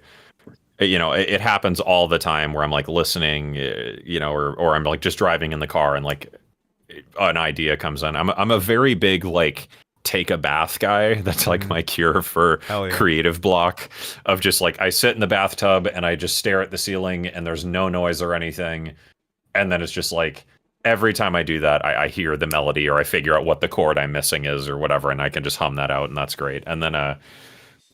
you know, it happens all the time where I'm like listening, you know, or I'm like just driving in the car and like an idea comes in. I'm a very big like take a bath guy. That's like Mhm. my cure for Hell yeah. creative block, of just like I sit in the bathtub and I just stare at the ceiling and there's no noise or anything. And then it's just like every time I do that, I hear the melody or I figure out what the chord I'm missing is or whatever, and I can just hum that out, and that's great. And then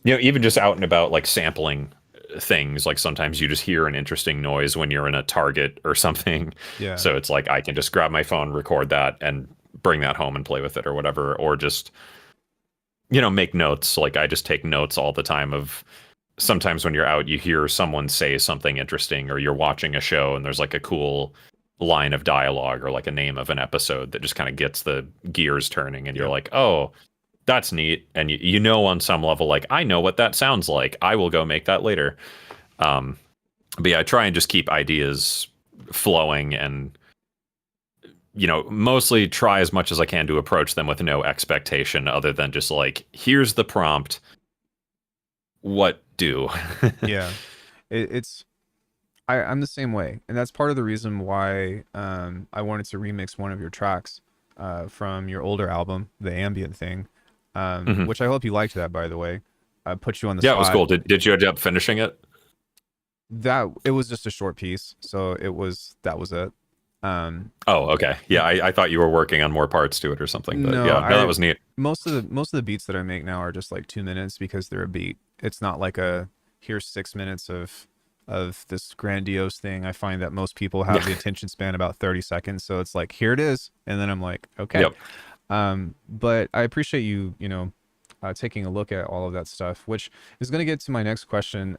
you know, even just out and about like sampling things, like sometimes you just hear an interesting noise when you're in a Target or something. Yeah. So it's like I can just grab my phone, record that, and bring that home and play with it or whatever, or just, you know, make notes. Like I just take notes all the time of, sometimes when you're out, you hear someone say something interesting, or you're watching a show and there's like a cool line of dialogue or like a name of an episode that just kind of gets the gears turning, and you're Yep. like, oh, that's neat. And you know, on some level, like I know what that sounds like. I will go make that later. But yeah, I try and just keep ideas flowing, and you know, mostly try as much as I can to approach them with no expectation other than just like, here's the prompt. what do. Yeah. It's I'm the same way, and that's part of the reason why I wanted to remix one of your tracks from your older album, the ambient thing, Mhm. which I hope you liked that, by the way. I put you on the Yeah, it was spot. cool. Did you end up finishing it? That it was just a short piece, so that was it. Um, Oh, okay. Yeah, I thought you were working on more parts to it or something, but no, yeah, no, that I was neat. most of the beats that I make now are just like 2 minutes because they're a beat. It's not like a here's 6 minutes of this grandiose thing. I find that most people have Yeah. the attention span about 30 seconds, so it's like here it is, and then I'm like okay. Yep. But I appreciate you, taking a look at all of that stuff, which is going to get to my next question.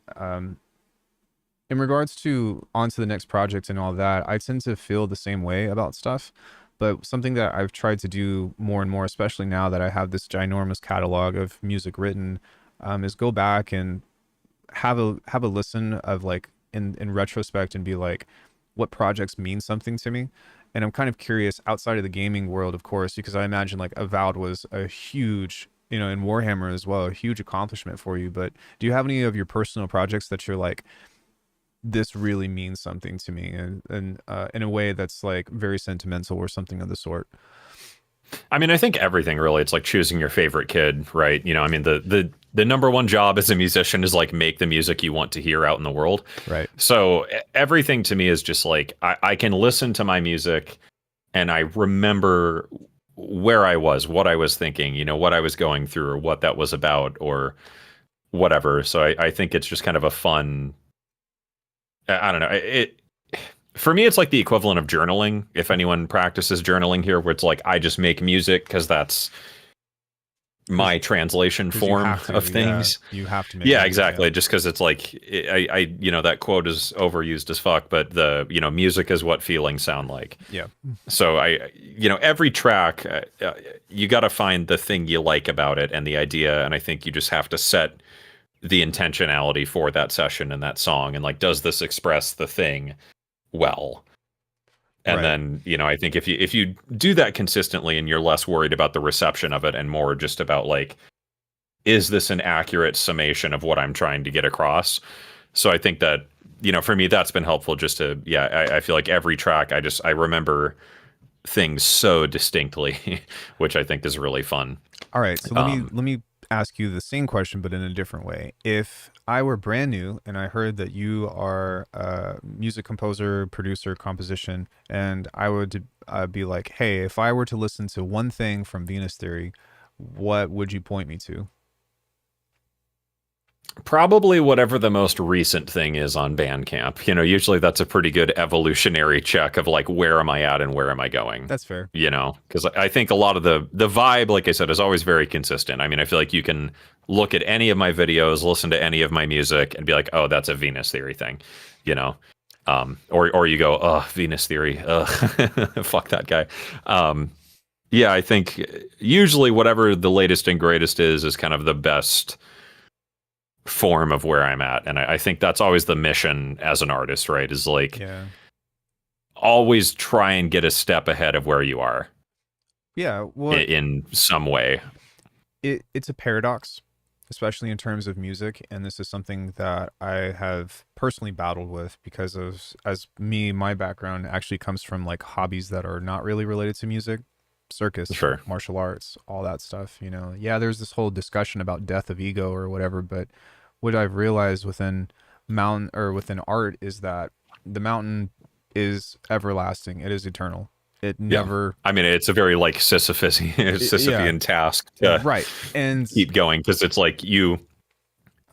In regards to onto the next project and all that, I tend to feel the same way about stuff. But something that I've tried to do more and more, especially now that I have this ginormous catalog of music written, is go back and have a listen of like in retrospect and be like, what projects mean something to me. And I'm kind of curious outside of the gaming world, of course, because I imagine like Avowed was a huge, in Warhammer as well, a huge accomplishment for you. But do you have any of your personal projects that you're like, this really means something to me, and in a way that's like very sentimental or something of the sort? I mean, I think everything really, it's like choosing your favorite kid, right? I mean, the number one job as a musician is like make the music you want to hear out in the world. Right. So everything to me is just like I can listen to my music and I remember where I was, what I was thinking, what I was going through or what that was about or whatever. So I think it's just kind of a fun, I don't know. For me, it's like the equivalent of journaling. If anyone practices journaling here, where it's like I just make music because that's Because my translation you form have to, of yeah, things. you have to make Yeah, music, yeah. exactly. Just because it's like that quote is overused as fuck, but music is what feelings sound like. Yeah. So every track, you got to find the thing you like about it and the idea, and I think you just have to set the intentionality for that session and that song, and like, does this express the thing well? And Right. then, I think if you do that consistently and you're less worried about the reception of it and more just about like, is this an accurate summation of what I'm trying to get across? So I think that, for me, that's been helpful just to, yeah, I feel like every track, I remember things so distinctly, which I think is really fun. All right, so Um, let me ask you the same question, but in a different way. If I were brand new and I heard that you are a music composer, producer, composition, and I would be like, hey, if I were to listen to one thing from Venus Theory, what would you point me to? Probably whatever the most recent thing is on Bandcamp. Usually that's a pretty good evolutionary check of like, where am I at and where am I going? That's fair. Because I think a lot of the vibe, like I said, is always very consistent. I mean, I feel like you can look at any of my videos, listen to any of my music, and be like, oh, that's a Venus Theory thing, you know. Or you go, oh, Venus Theory, fuck that guy. Yeah, I think usually whatever the latest and greatest is kind of the best form of where I'm at. And I think that's always the mission as an artist, right? Is like Yeah. always try and get a step ahead of where you are Yeah. Well, in some way. it's a paradox, especially in terms of music, and this is something that I have personally battled with because of as me, my background actually comes from like hobbies that are not really related to music, circus, Sure. martial arts, all that stuff, Yeah, there's this whole discussion about death of ego or whatever, but what I've realized within mountain or within art is that the mountain is everlasting. It is eternal. It Yeah. never I mean, it's a very like yeah, Sisyphean task to right. And keep going because it's like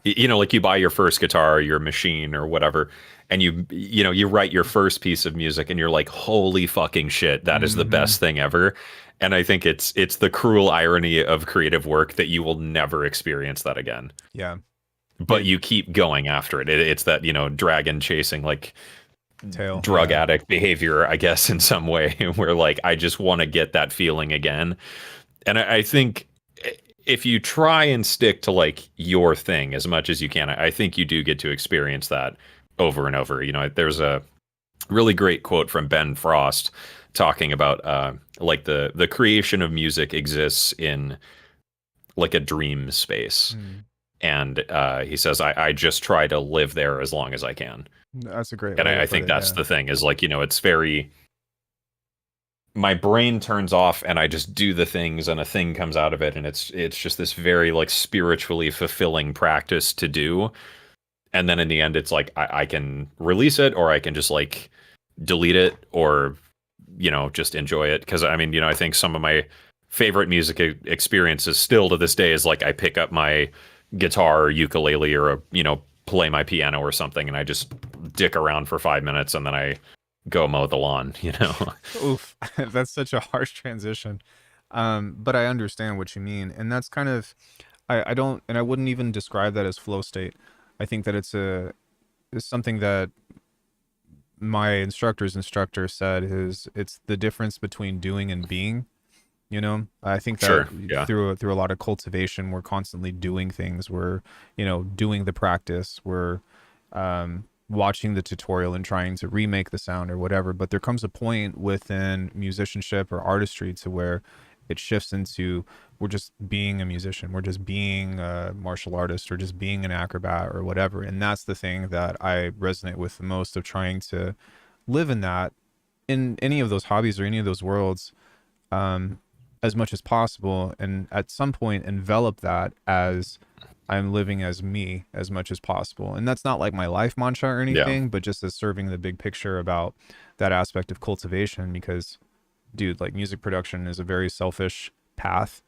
like you buy your first guitar, or your machine or whatever, and you write your first piece of music and you're like, holy fucking shit, that is the mhm, best thing ever. And I think it's the cruel irony of creative work that you will never experience that again. yeah. But It you keep going after it. It's that, dragon chasing, like tail, drug yeah. addict behavior, I guess, in some way, where like I just want to get that feeling again. And I think if you try and stick to like your thing as much as you can, I think you do get to experience that over and over. There's a really great quote from Ben Frost talking about like the creation of music exists in like a dream space. Mm, And he says, I just try to live there as long as I can. That's a great And way to I put think it. that's Yeah. the thing is like, it's very, my brain turns off and I just do the things and a thing comes out of it. And it's just this very like spiritually fulfilling practice to do. And then in the end, it's like, I can release it or I can just like delete it or, just enjoy it. Cause I mean, I think some of my favorite music experiences still to this day is like, I pick up my guitar or ukulele or, play my piano or something. And I just dick around for 5 minutes and then I go mow the lawn. Oof, that's such a harsh transition. But I understand what you mean, and that's kind of, I don't, and I wouldn't even describe that as flow state. I think that it's something that my instructor's instructor said is it's the difference between doing and being. I think that Sure. Yeah. through a lot of cultivation, we're constantly doing things. We're, doing the practice. We're watching the tutorial and trying to remake the sound or whatever. But there comes a point within musicianship or artistry to where it shifts into we're just being a musician. We're just being a martial artist or just being an acrobat or whatever. And that's the thing that I resonate with the most of trying to live in that in any of those hobbies or any of those worlds. As much as possible, and at some point envelop that as I'm living as me as much as possible. And that's not like my life mantra or Yeah. anything, but just as serving the big picture about that aspect of cultivation. Because, dude, like music production is a very selfish path,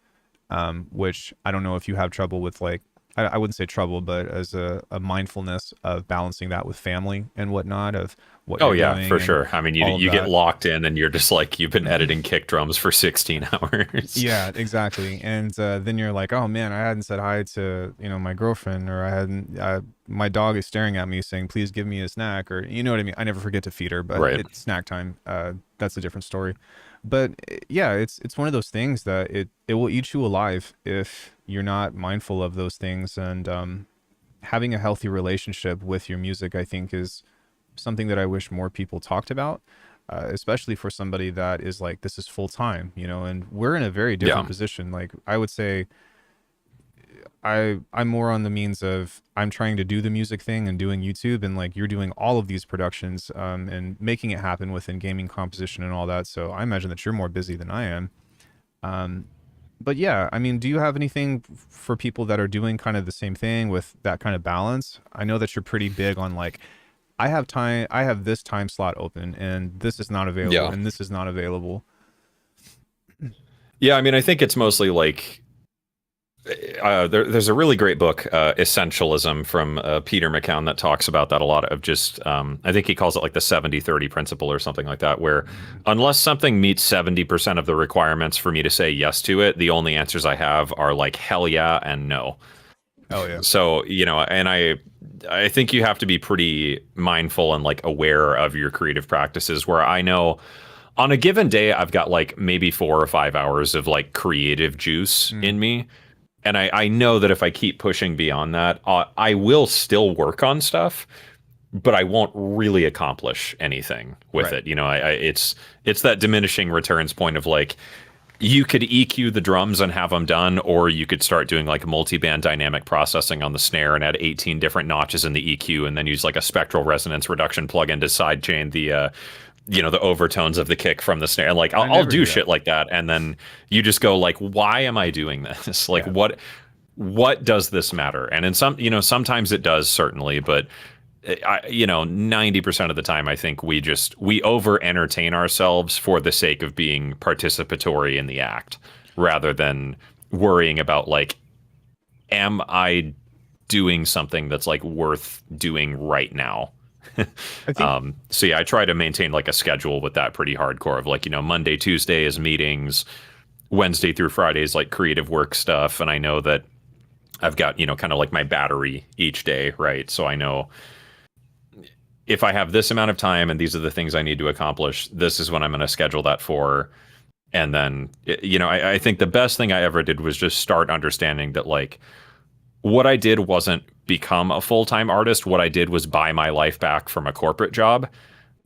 which I don't know if you have trouble with, like, I wouldn't say trouble, but as a mindfulness of balancing that with family and whatnot, of what Oh you're yeah, doing for and sure. I mean, you all of you get that. locked in and you're just like you've been editing kick drums for 16 hours. Yeah, exactly. And then you're like, oh man, I hadn't said hi to, my girlfriend, or I hadn't, my dog is staring at me saying, please give me a snack, or you know what I mean? I never forget to feed her, but Right. it's snack time. That's a different story. But yeah, it's one of those things that it will eat you alive if you're not mindful of those things. And having a healthy relationship with your music, I think, is something that I wish more people talked about, especially for somebody that is like, this is full time, and we're in a very different Yeah. position. Like, I would say I'm more on the means of I'm trying to do the music thing and doing YouTube, and like you're doing all of these productions, and making it happen within gaming composition and all that. So I imagine that you're more busy than I am. Um, but yeah, I mean, do you have anything for people that are doing kind of the same thing with that kind of balance? I know that you're pretty big on like, I have time, I have this time slot open and this is not available Yeah. and this is not available. Yeah, I mean, I think it's mostly like there's a really great book, Essentialism, from Peter McCown that talks about that a lot of just, I think he calls it like the 70-30 principle or something like that, where unless something meets 70% of the requirements for me to say yes to it, the only answers I have are like hell yeah and no. Oh yeah. So, and I think you have to be pretty mindful and like aware of your creative practices, where I know on a given day, I've got like maybe 4 or 5 hours of like creative juice Mm, in me. And I know that if I keep pushing beyond that, I will still work on stuff, but I won't really accomplish anything with right. it. It's that diminishing returns point of like, you could EQ the drums and have them done, or you could start doing like multi-band dynamic processing on the snare and add 18 different notches in the EQ, and then use like a spectral resonance reduction plugin to sidechain the overtones of the kick from the snare. And like I I'll never do do that. shit like that, and then you just go like, why am I doing this? Like Yeah. what does this matter? And in sometimes it does, certainly, but 90% of the time, I think we over entertain ourselves for the sake of being participatory in the act, rather than worrying about like, am I doing something that's like worth doing right now? I think So yeah, I try to maintain like a schedule with that pretty hardcore of like, Monday, Tuesday is meetings, Wednesday through Friday is like creative work stuff. And I know that I've got, kind of like my battery each day, right? So I know if I have this amount of time and these are the things I need to accomplish, this is when I'm going to schedule that for. And then, I think the best thing I ever did was just start understanding that like what I did wasn't become a full-time artist. What I did was buy my life back from a corporate job.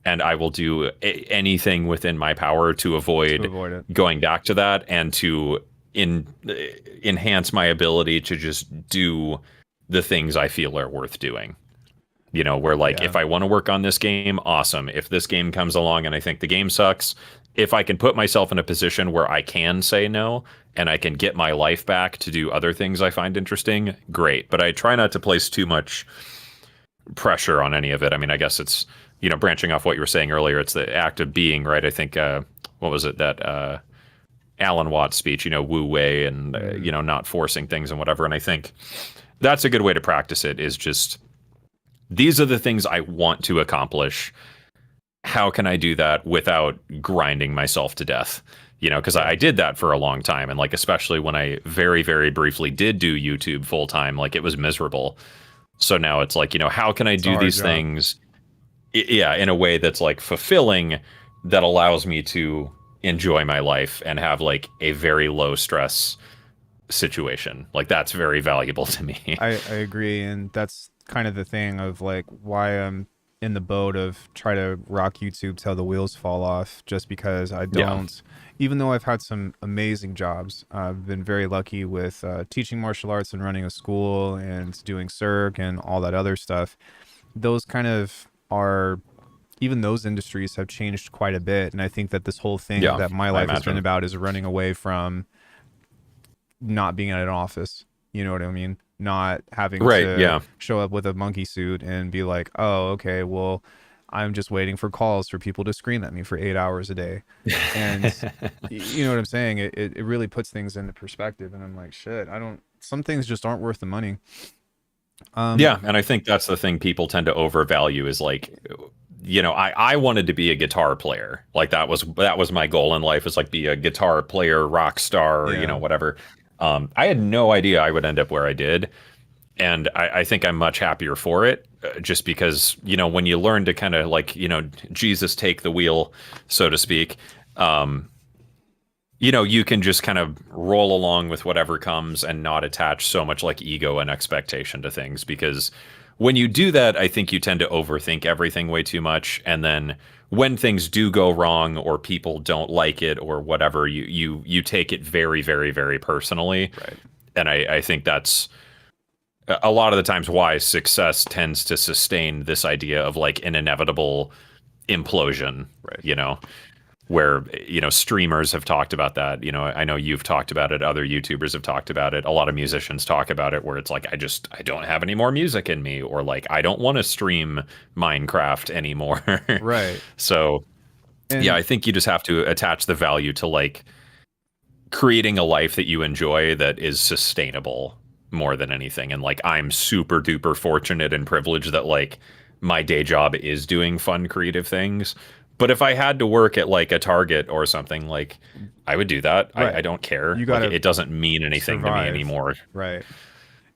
And I will do anything within my power to to avoid avoid it. going back to that, and to enhance my ability to just do the things I feel are worth doing. You know, where like Yeah. if I want to work on this game, awesome. If this game comes along and I think the game sucks, if I can put myself in a position where I can say no and I can get my life back to do other things I find interesting, great. But I try not to place too much pressure on any of it. I mean, I guess it's, you know, branching off what you were saying earlier, it's the act of being, right? I think, what was it that Alan Watts speech, you know, wu wei and, Mm. you know, not forcing things and whatever. And I think that's a good way to practice it is just these are the things I want to accomplish. How can I do that without grinding myself to death? You know, because Yeah. I did that for a long time. And like, especially when I very, very briefly did do YouTube full time, like it was miserable. So now it's like, you know, how can I It's a do hard these job. things, yeah, in a way that's like fulfilling, that allows me to enjoy my life and have like a very low stress situation. Like that's very valuable to me. I agree, and that's kind of the thing of like why I'm in the boat of try to rock YouTube till the wheels fall off, just because I Yeah. don't. Even though I've had some amazing jobs, I've been very lucky with teaching martial arts and running a school and doing circ and all that other stuff. Those kind of are, even those industries have changed quite a bit, and I think that this whole thing Yeah, that my I life has been imagine. about is running away from not being at an office. You know what I mean? Not having Right. to Yeah. show up with a monkey suit and be like, oh, okay, well, I'm just waiting for calls for people to scream at me for 8 hours a day. And you know what I'm saying? It really puts things into perspective. And I'm like, shit, I don't, some things just aren't worth the money. Um, Yeah, and I think that's the thing people tend to overvalue is like, you know, I wanted to be a guitar player. Like that was my goal in life, is like be a guitar player, rock star, you know, yeah, whatever. I had no idea I would end up where I did, and I think I'm much happier for it, just because, you know, when you learn to kind of like, you know, Jesus take the wheel, so to speak. Um, you know, you can just kind of roll along with whatever comes and not attach so much like ego and expectation to things, because when you do that, I think you tend to overthink everything way too much, and then when things do go wrong or people don't like it or whatever, you take it very, very, very personally. right, And I think that's a lot of the times why success tends to sustain this idea of like an inevitable implosion, right. you know, where, you know, streamers have talked about that. You know, I know you've talked about it, other YouTubers have talked about it, a lot of musicians talk about it, where it's like I don't have any more music in me, or like I don't want to stream Minecraft anymore. Right. So yeah, And I think you just have to attach the value to like creating a life that you enjoy that is sustainable more than anything. And like I'm super duper fortunate and privileged that like my day job is doing fun creative things. But if I had to work at like a Target or something, like I would do that. I right, don't care. you Like gotta it doesn't mean anything to me survive. anymore. Right.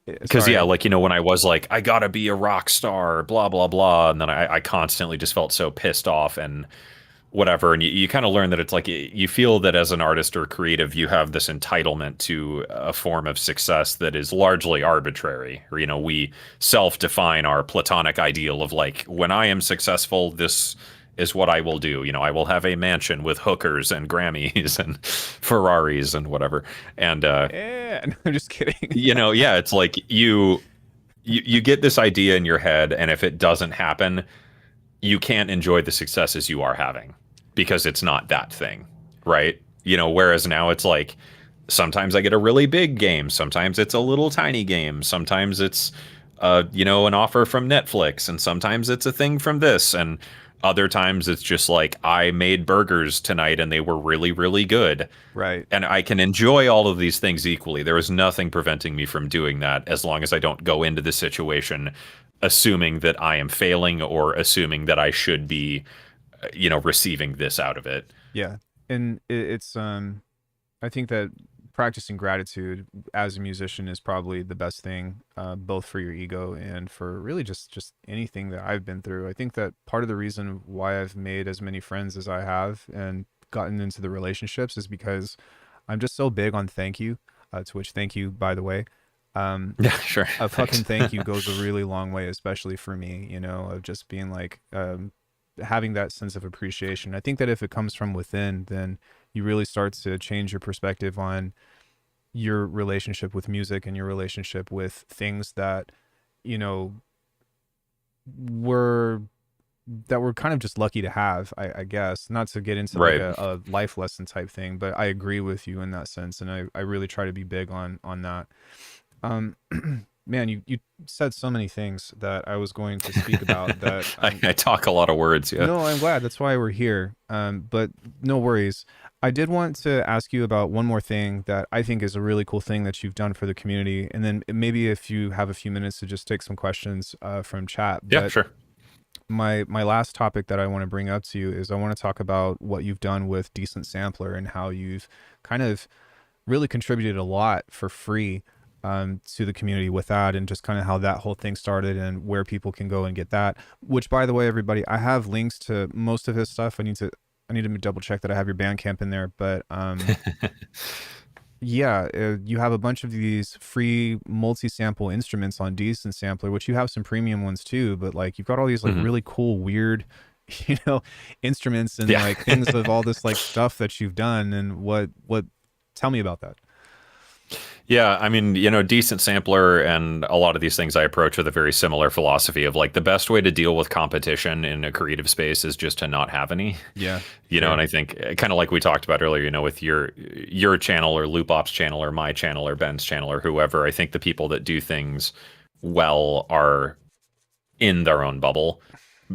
Because yeah, Sorry. like, you know, when I was like, I gotta be a rock star, blah blah blah, and then I constantly just felt so pissed off and whatever. And you kind of learn that it's like you feel that as an artist or creative, you have this entitlement to a form of success that is largely arbitrary. Or, you know, we self-define our platonic ideal of like, when I am successful, this is what I will do. You know, I will have a mansion with hookers and Grammys and Ferraris and whatever. And Yeah, no, I'm just kidding. you know, yeah, it's like you get this idea in your head, and if it doesn't happen, you can't enjoy the successes you are having because it's not that thing, right? You know, whereas now it's like sometimes I get a really big game, sometimes it's a little tiny game, sometimes it's you know, an offer from Netflix, and sometimes it's a thing from this, and other times it's just like I made burgers tonight and they were really, really good. Right. And I can enjoy all of these things equally. There is nothing preventing me from doing that, as long as I don't go into the situation assuming that I am failing or assuming that I should be, you know, receiving this out of it. Yeah. And it's I think that practicing gratitude as a musician is probably the best thing, both for your ego and for really just anything that I've been through. I think that part of the reason why I've made as many friends as I have and gotten into the relationships is because I'm just so big on thank you, to which thank you, by the way. Um, Yeah, sure. a Thanks. fucking thank you goes a really long way, especially for me, of just being like, having that sense of appreciation. I think that if it comes from within, then you really start to change your perspective on your relationship with music and your relationship with things that you know, we're that we're kind of just lucky to have, I guess. Not to get into like Right. a life lesson type thing, but I agree with you in that sense, and I really try to be big on that. Um, man, you said so many things that I was going to speak about that I talk a lot of words, yeah. no, I'm glad. That's why we're here. But no worries. I did want to ask you about one more thing that I think is a really cool thing that you've done for the community, and then maybe if you have a few minutes to just take some questions from chat. Yeah, But sure. my last topic that I want to bring up to you is I want to talk about what you've done with Decent Sampler and how you've kind of really contributed a lot for free to the community with that, and just kind of how that whole thing started and where people can go and get that. Which, by the way, everybody, I have links to most of his stuff. I need to double check that I have your Bandcamp in there, but yeah, you have a bunch of these free multi-sample instruments on Decent Sampler, which you have some premium ones too, but like you've got all these like Mhm. really cool, weird, you know, instruments and Yeah. like things of all this like stuff that you've done. And what, tell me about that. Yeah, I mean, decent sampler and a lot of these things I approach with a very similar philosophy of like the best way to deal with competition in a creative space is just to not have any. Yeah, And fair. I think kind of like we talked about earlier, with your channel or Loop Ops channel or my channel or Ben's channel or whoever, I think the people that do things well are in their own bubble.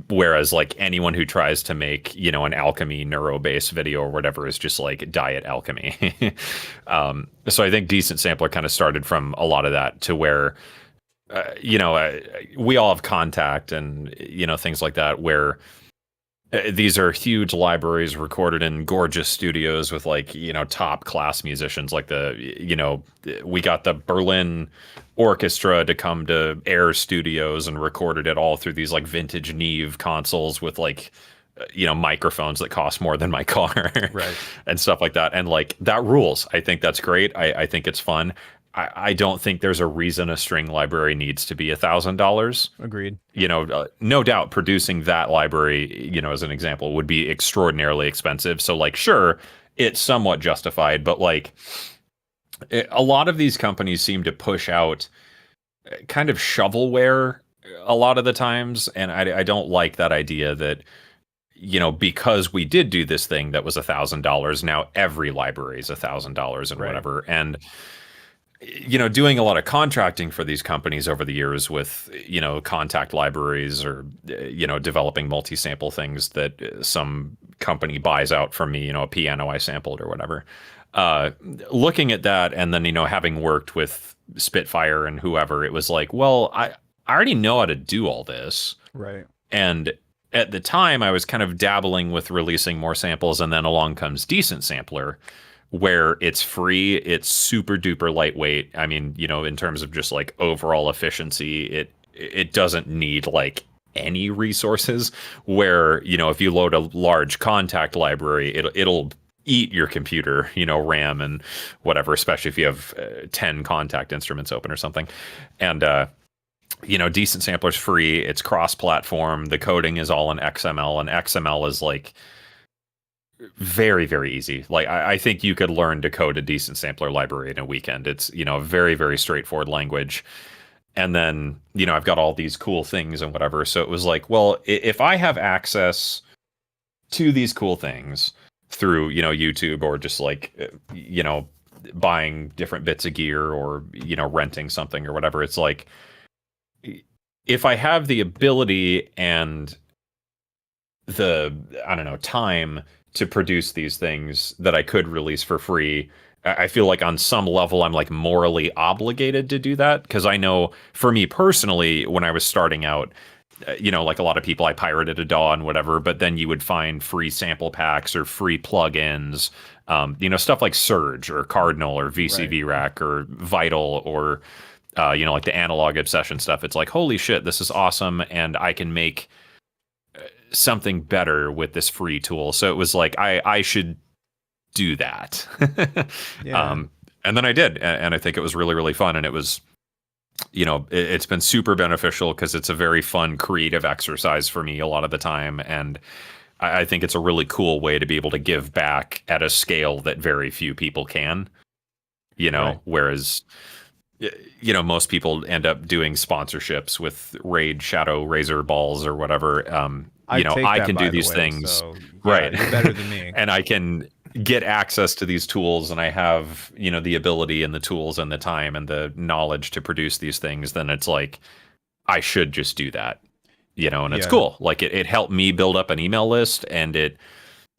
Whereas like anyone who tries to make, an alchemy neuro-based video or whatever is just like diet alchemy. So I think Decent Sampler kind of started from a lot of that to where, we all have contact and, things like that where these are huge libraries recorded in gorgeous studios with like top class musicians like we got the Berlin orchestra to come to Air Studios and recorded it all through these like vintage Neve consoles with like microphones that cost more than my car Right. and stuff like that, and like that rules. I think that's great. I think it's fun. I don't think there's a reason a string library needs to be $1,000. Agreed. No doubt producing that library, as an example, would be extraordinarily expensive. So like, sure, it's somewhat justified, but like a lot of these companies seem to push out kind of shovelware a lot of the times. And I don't like that idea that, because we did do this thing that was $1,000, now every library is $1,000 and Right. whatever. And doing a lot of contracting for these companies over the years with, contact libraries or, developing multi-sample things that some company buys out from me, a piano I sampled or whatever. Looking at that and then, having worked with Spitfire and whoever, it was like, well, I already know how to do all this. Right. And at the time, I was kind of dabbling with releasing more samples, and then along comes Decent Sampler, where it's free, it's super duper lightweight. I mean, in terms of just like overall efficiency, it doesn't need like any resources. Where if you load a large contact library, it'll eat your computer, RAM and whatever, especially if you have 10 contact instruments open or something. And Decent Sampler's free. It's cross-platform. The coding is all in XML, and XML is like very, very easy. Like I think you could learn to code a Decent Sampler library in a weekend. It's a very, very straightforward language. And then I've got all these cool things and whatever. So it was like, well, if I have access to these cool things through YouTube or just like buying different bits of gear or renting something or whatever, it's like, if I have the ability and the, I don't know, time to produce these things that I could release for free, I feel like on some level I'm like morally obligated to do that, because I know for me personally, when I was starting out, like a lot of people, I pirated a DAW and whatever, but then you would find free sample packs or free plugins, stuff like Surge or Cardinal or Right. VCV Rack or Vital or like the Analog Obsession stuff. It's like, holy shit, this is awesome, and I can make something better with this free tool. So it was like I should do that. Yeah. And then I did, and I think it was really, really fun, and it was it's been super beneficial because it's a very fun creative exercise for me a lot of the time, and I think it's a really cool way to be able to give back at a scale that very few people can. Right. Whereas you know, most people end up doing sponsorships with Raid Shadow Razor balls or whatever. I You know, take I that, can do by the these way. things, So yeah, right? you're better than me. And I can get access to these tools, and I have, you know, the ability and the tools and the time and the knowledge to produce these things. Then it's like I should just do that, you know, and it's Yeah. cool. Like it helped me build up an email list, and it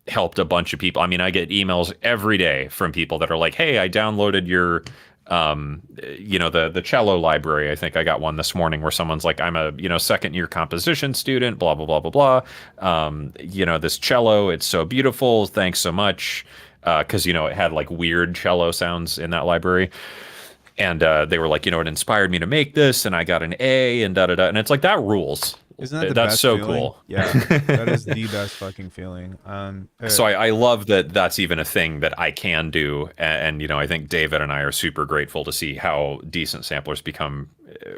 helped a bunch of people. I mean, I get emails every day from people that are like, "Hey, I downloaded your you know, the cello library." I think I got one this morning where someone's like, "I'm a, you know, second year composition student, blah blah blah blah blah. You know, this cello, it's so beautiful. Thanks so much." Because you know, it had like weird cello sounds in that library, and they were like, you know, it inspired me to make this, and I got an A, and da da da. And it's like, that rules. Isn't that the That's best so feeling? cool. Yeah, that is the best fucking feeling. So I love that that's even a thing that I can do. And, you know, I think David and I are super grateful to see how Decent Samplers become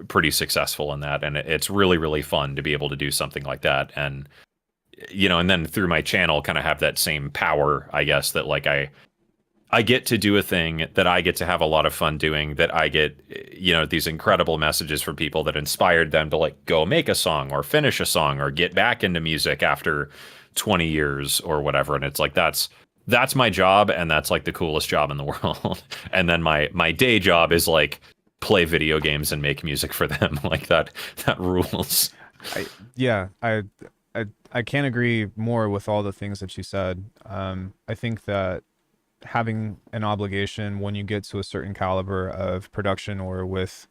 pretty successful in that. And it's really, really fun to be able to do something like that. And, you know, and then through my channel, kind of have that same power, I guess, that like I get to do a thing that I get to have a lot of fun doing, that I get, you know, these incredible messages from people that inspired them to like go make a song or finish a song or get back into music after 20 years or whatever. And it's like, that's my job. And that's like the coolest job in the world. And then my day job is like play video games and make music for them. Like that rules. I yeah, I can't agree more with all the things that you said. I think that having an obligation when you get to a certain caliber of production or with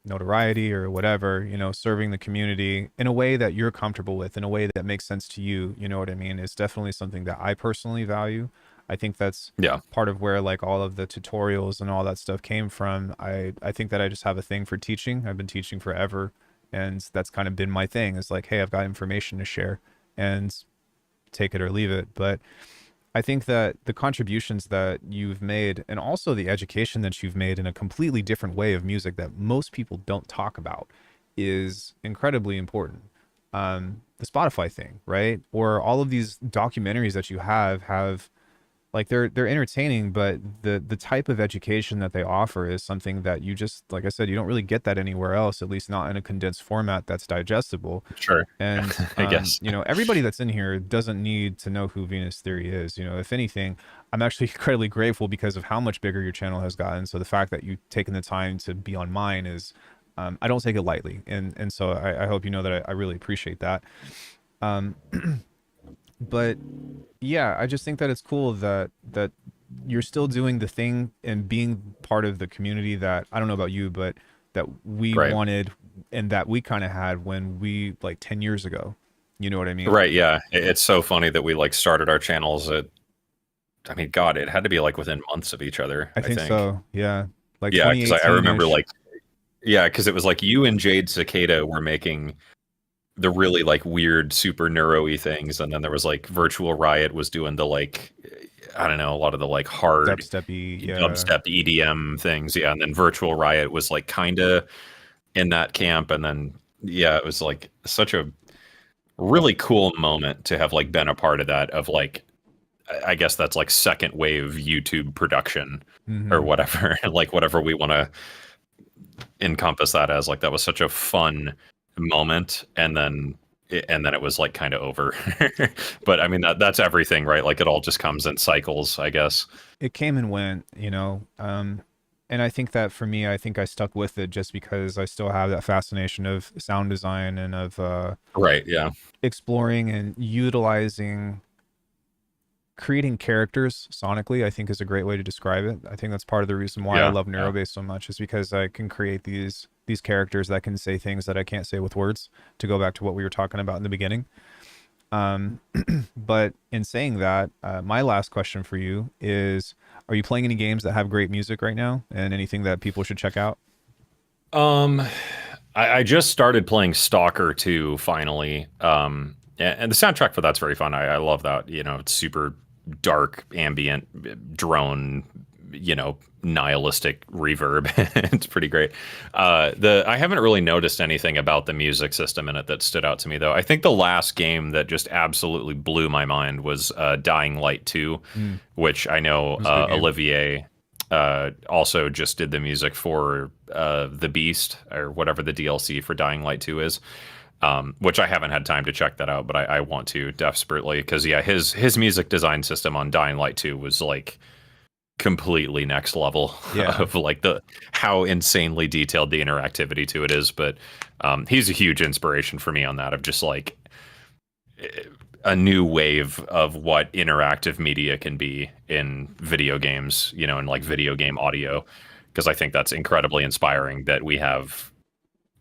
notoriety or whatever, you know, serving the community in a way that you're comfortable with, in a way that makes sense to you, you know what I mean, is definitely something that I personally value. I think that's Yeah. part of where like all of the tutorials and all that stuff came from. I think that I just have a thing for teaching. I've been teaching forever, and that's kind of been my thing. Is like, hey, I've got information to share, and take it or leave it. But I think that the contributions that you've made, and also the education that you've made in a completely different way of music that most people don't talk about, is incredibly important. The Spotify thing, right? Or all of these documentaries that you have like they're entertaining, but the type of education that they offer is something that you just, like I said, you don't really get that anywhere else, at least not in a condensed format that's digestible. Sure. And I guess. you know, everybody that's in here doesn't need to know who Venus Theory is. You know, if anything, I'm actually incredibly grateful because of how much bigger your channel has gotten. So the fact that you've taken the time to be on mine is, I don't take it lightly, and so I hope you know that I really appreciate that. Um, but yeah, I just think that it's cool that you're still doing the thing and being part of the community that, I don't know about you, but that we Right. wanted and that we kind of had when we, like, 10 years ago. You know what I mean? Right. Yeah. It's so funny that we like started our channels at, I mean, God, it had to be like within months of each other, I I think think. so. Yeah. Like Yeah, because I remember 2018-ish. like, yeah, because it was like you and Jade Cicada were making the really like weird, super neuro-y things, and then there was like Virtual Riot was doing the like, I don't know, a lot of the like hard Dubsteppy. Yeah. dubstep EDM things. Yeah, and then Virtual Riot was like kind of in that camp, and then yeah, it was like such a really cool moment to have like been a part of that, of like, I guess that's like second wave YouTube production or Hmm. whatever, like whatever we want to encompass that as. Like that was such a fun moment, and then it was like kind of over. But I mean, that's everything, right? Like it all just comes in cycles, I guess. It came and went, you know. And I think that for me, I think I stuck with it just because I still have that fascination of sound design and of Right, yeah. exploring and utilizing creating characters sonically. I think is a great way to describe it. I think that's part of the reason why I Yeah, love yeah. neurobase so much, is because I can create these characters that can say things that I can't say with words, to go back to what we were talking about in the beginning. um but in saying that, my last question for you is, are you playing any games that have great music right now, and anything that people should check out? um I just started playing Stalker 2 finally. And the soundtrack for that's very fun. I love that. You know, it's super dark, ambient, drone, you know, nihilistic reverb. It's pretty great. The I haven't really noticed anything about the music system in it that stood out to me though. I think the last game that just absolutely blew my mind was Dying Light 2, Mm, which I know it was a good game. Olivier also just did the music for The Beast, or whatever the DLC for Dying Light 2 is. Which I haven't had time to check that out, but I want to desperately, because yeah, his music design system on Dying Light 2 was like completely next level Yeah. of like the how insanely detailed the interactivity to it is. But he's a huge inspiration for me on that, of just like a new wave of what interactive media can be in video games, you know, and like video game audio, because I think that's incredibly inspiring that we have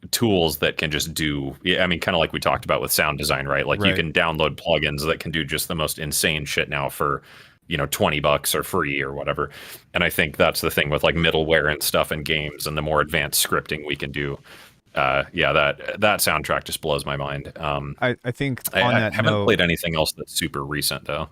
tools that can just do, yeah, I mean, kind of like we talked about with sound design, right? Like you Right. can download plugins that can do just the most insane shit now for, you know, $20 or free or whatever. And I think that's the thing with like middleware and stuff in games, and the more advanced scripting we can do. Yeah, that soundtrack just blows my mind. I think I, on I that haven't note, played anything else that's super recent though.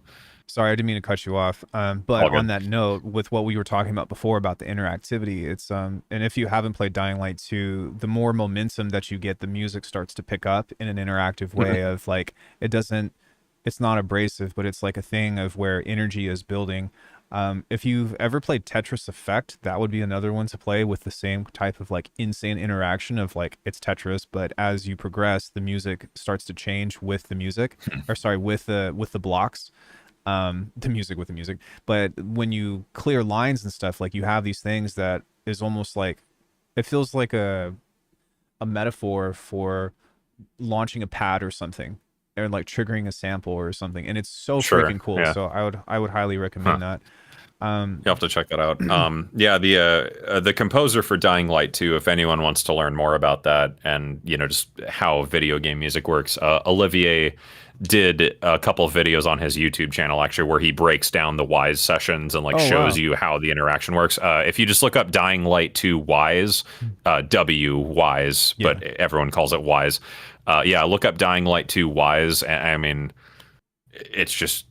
sorry, I didn't mean to cut you off. But All on good. that note, with what we were talking about before about the interactivity, it's and if you haven't played Dying Light 2, the more momentum that you get, the music starts to pick up in an interactive way of like it doesn't it's not abrasive, but it's like a thing of where energy is building. If you've ever played Tetris Effect, that would be another one to play with the same type of like insane interaction of like it's Tetris, but as you progress, the music starts to change with the music, or sorry, with the blocks, the music with the music. But when you clear lines and stuff, like you have these things that is almost like it feels like a metaphor for launching a pad or something, or like triggering a sample or something, and it's so Sure. freaking cool. Yeah. So I would highly Huh. recommend that. Um, You'll have to check that out. Yeah, the composer for Dying Light 2, if anyone wants to learn more about that, and you know, just how video game music works, Olivier did a couple of videos on his YouTube channel actually, where he breaks down the Wise sessions and like oh shows wow, you how the interaction works. If you just look up Dying Light 2 Wise, W Wise, yeah, but everyone calls it Wise. Yeah, look up Dying Light 2 Wise. I mean, it's just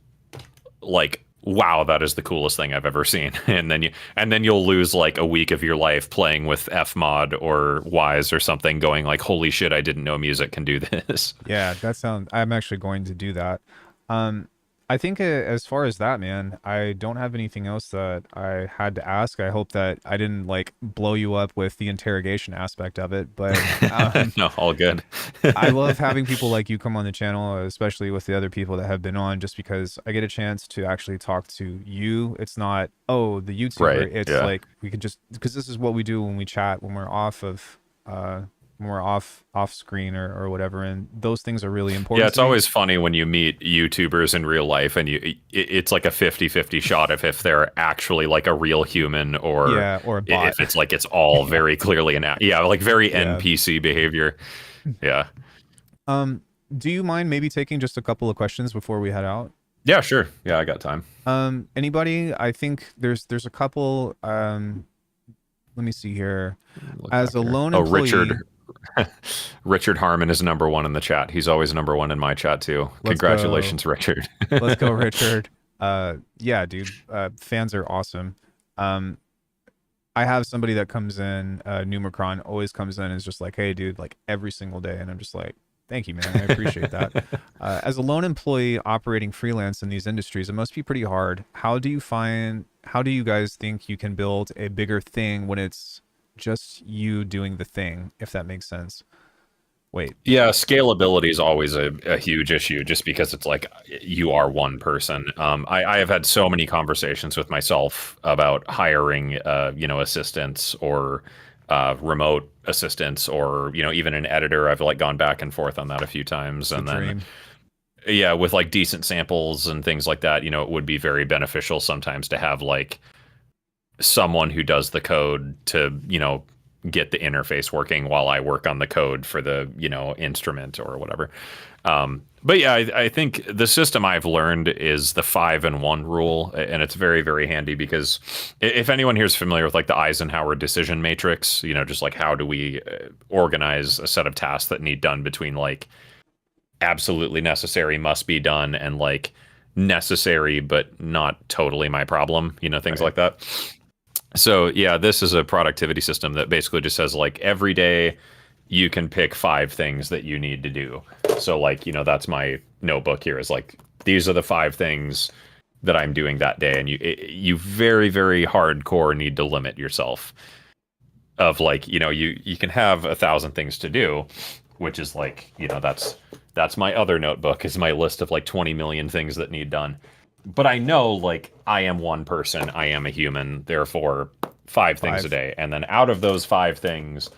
like, wow, that is the coolest thing I've ever seen. And then you'll lose like a week of your life playing with Fmod or Wise or something, going like, holy shit, I didn't know music can do this. yeah. That sounds. I'm actually going to do that. Um, I think as far as that, man, I don't have anything else that I had to ask. I hope that I didn't like blow you up with the interrogation aspect of it, but No, all good. I love having people like you come on the channel, especially with the other people that have been on, just because I get a chance to actually talk to you. It's not, oh, the YouTuber. Right. It's Yeah. like we could just, because this is what we do when we chat when we're off of, when we're off screen or whatever. And those things are really Yeah, important it's to me. always funny when you meet YouTubers in real life, and it's like a 50-50 shot of if they're actually like a real human, or Yeah. Or a bot. if it's like it's all Yeah. very clearly yeah, like very Yeah. NPC behavior. Yeah. Um, do you mind maybe taking just a couple of questions before we head out? Yeah, sure. Yeah, I got time. Anybody? I think there's a couple. Let me see here. Look As back a here. lone Oh, employee, Richard Harmon is number one in the chat. He's always number one in my chat too. let's go. Congratulations, Richard. Let's go, Richard. Yeah, dude. Fans are awesome. Um, I have somebody that comes in, Numicron always comes in and is just like, hey, dude, like every single day. And I'm just like, thank you, man. I appreciate that. As a lone employee operating freelance in these industries, it must be pretty hard. How do you guys think you can build a bigger thing when it's just you doing the thing, if that makes sense? Wait, Yeah, scalability is always a huge issue, just because it's like you are one person. I have had so many conversations with myself about hiring, you know, assistants, or remote assistants, or, you know, even an editor. I've like gone back and forth on that a few times. it's a And then, dream. yeah, with like decent samples and things like that, you know, it would be very beneficial sometimes to have like someone who does the code to, you know, get the interface working while I work on the code for the, you know, instrument or whatever. But yeah, I think the system I've learned is the 5-in-1 rule, and it's very, very handy, because if anyone here is familiar with like the Eisenhower decision matrix, you know, just like how do we organize a set of tasks that need done between like absolutely necessary, must be done, and like necessary but not totally my problem, you know, things Right. like that. So yeah, this is a productivity system that basically just says like every day you can pick 5 things that you need to do. So like, you know, that's my notebook here, is like these are the 5 things that I'm doing that day, and you very, very hardcore need to limit yourself. Of like, you can have 1,000 things to do, which is like, that's my other notebook, is my list of like 20 million things that need done. But I know, like, I am one person, I am a human, therefore 5 things a day, and then out of those 5 things,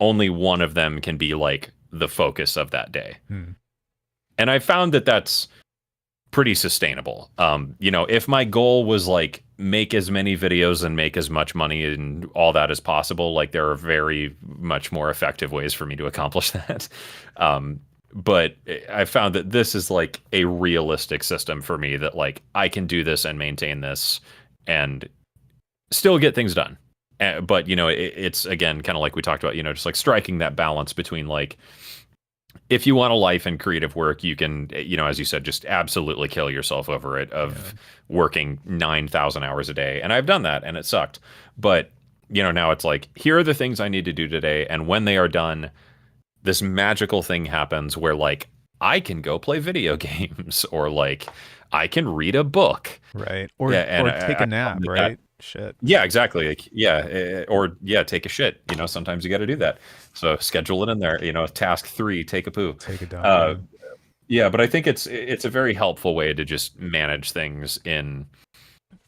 only one of them can be like the focus of that day. And I found that that's pretty sustainable. If my goal was like make as many videos and make as much money and all that as possible, like there are very much more effective ways for me to accomplish that. But I found that this is like a realistic system for me, that like I can do this and maintain this and still get things done. But it's again kind of like we talked about, just like striking that balance between like, if you want a life in creative work, you can, as you said, just absolutely kill yourself over it, of working 9,000 hours a day. And I've done that and it sucked. But, now it's like, here are the things I need to do today. And when they are done, this magical thing happens where like, I can go play video games, or like I can read a book. Right. Or take a nap, right? Shit. Yeah, exactly. Like, take a shit. Sometimes you got to do that. So schedule it in there. Task 3, take a poo. Take a dump. But I think it's a very helpful way to just manage things in,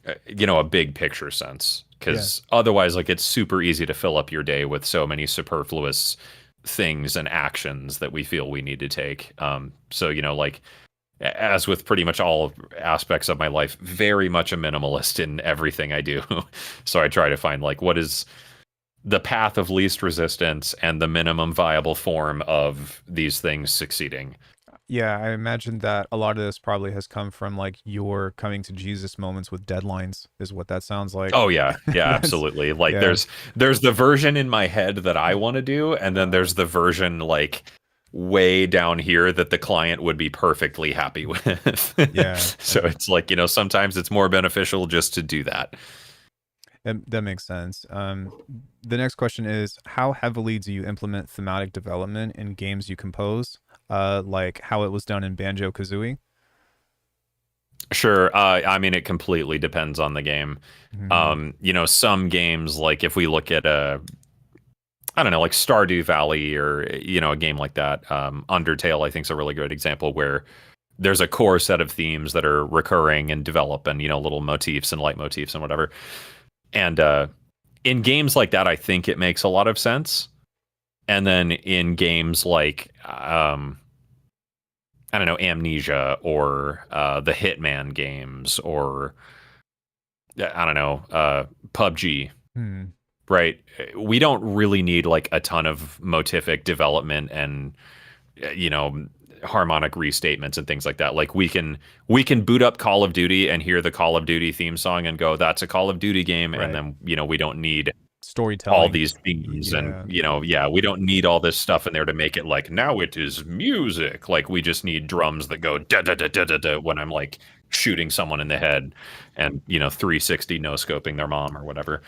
a big picture sense. Because otherwise, like, it's super easy to fill up your day with so many superfluous things and actions that we feel we need to take. So like, as with pretty much all aspects of my life, very much a minimalist in everything I do. So I try to find like, what is the path of least resistance and the minimum viable form of these things succeeding. Yeah, I imagine that a lot of this probably has come from like your coming to Jesus moments with deadlines, is what that sounds like. Oh yeah, absolutely. Like there's the version in my head that I want to do, and then there's the version like way down here that the client would be perfectly happy with. So it's like, sometimes it's more beneficial just to do that. That makes sense. The next question is, how heavily do you implement thematic development in games you compose? Like how it was done in Banjo-Kazooie? Sure. I mean, it completely depends on the game. Some games, like if we look at I don't know, like Stardew Valley, or, a game like that. Undertale, I think, is a really good example, where there's a core set of themes that are recurring and develop, and, little motifs and leitmotifs and whatever. And in games like that, I think it makes a lot of sense. And then in games like, I don't know, Amnesia, or the Hitman games, or, I don't know, PUBG. Right, we don't really need like a ton of motific development and harmonic restatements and things like that. Like we can boot up Call of Duty and hear the Call of Duty theme song and go, that's a Call of Duty game. Right. And then we don't need storytelling, all these themes, and we don't need all this stuff in there to make it like, now it is music. Like we just need drums that go da da da da da da when I'm like shooting someone in the head, and 360 no scoping their mom or whatever.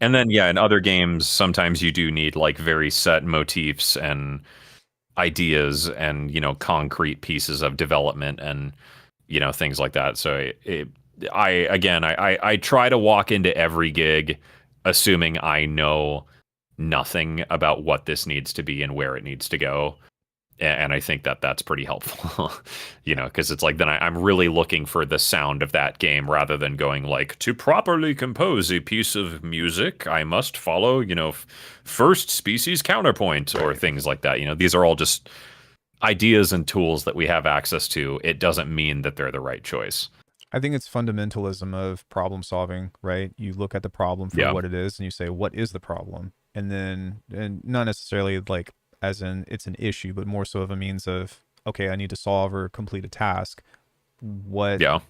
And then, in other games, sometimes you do need like very set motifs and ideas and, concrete pieces of development and, things like that. So I try to walk into every gig assuming I know nothing about what this needs to be and where it needs to go. And I think that that's pretty helpful, because it's like, then I'm really looking for the sound of that game, rather than going like, to properly compose a piece of music, I must follow, first species counterpoint, or things like that. These are all just ideas and tools that we have access to. It doesn't mean that they're the right choice. I think it's fundamentalism of problem solving, right? You look at the problem for what it is, and you say, what is the problem? And not necessarily like, as in it's an issue, but more so of a means of, okay, I need to solve or complete a task. What are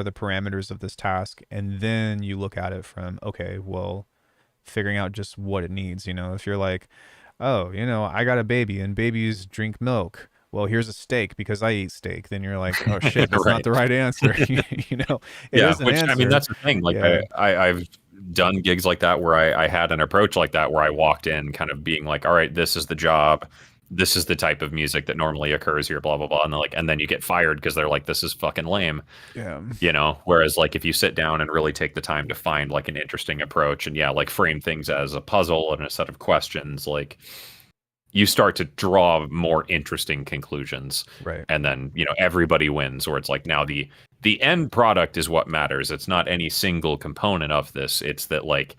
the parameters of this task? And then you look at it from, okay, well, figuring out just what it needs. If you're like, oh, I got a baby and babies drink milk. Well, here's a steak because I eat steak. Then you're like, oh shit, that's not the right answer. It is an answer. I mean, that's the thing. Like I've done gigs like that where I had an approach like that, where I walked in kind of being like, all right, this is the job. this is the type of music that normally occurs here, blah blah blah, and they're like, and then you get fired because they're like, this is fucking lame, Yeah. you know. Whereas like if you sit down and really take the time to find like an interesting approach and yeah, like frame things as a puzzle and a set of questions, like you start to draw more interesting conclusions. Right. And then, you know, everybody wins, or it's like now the end product is what matters. It's not any single component of this. It's that like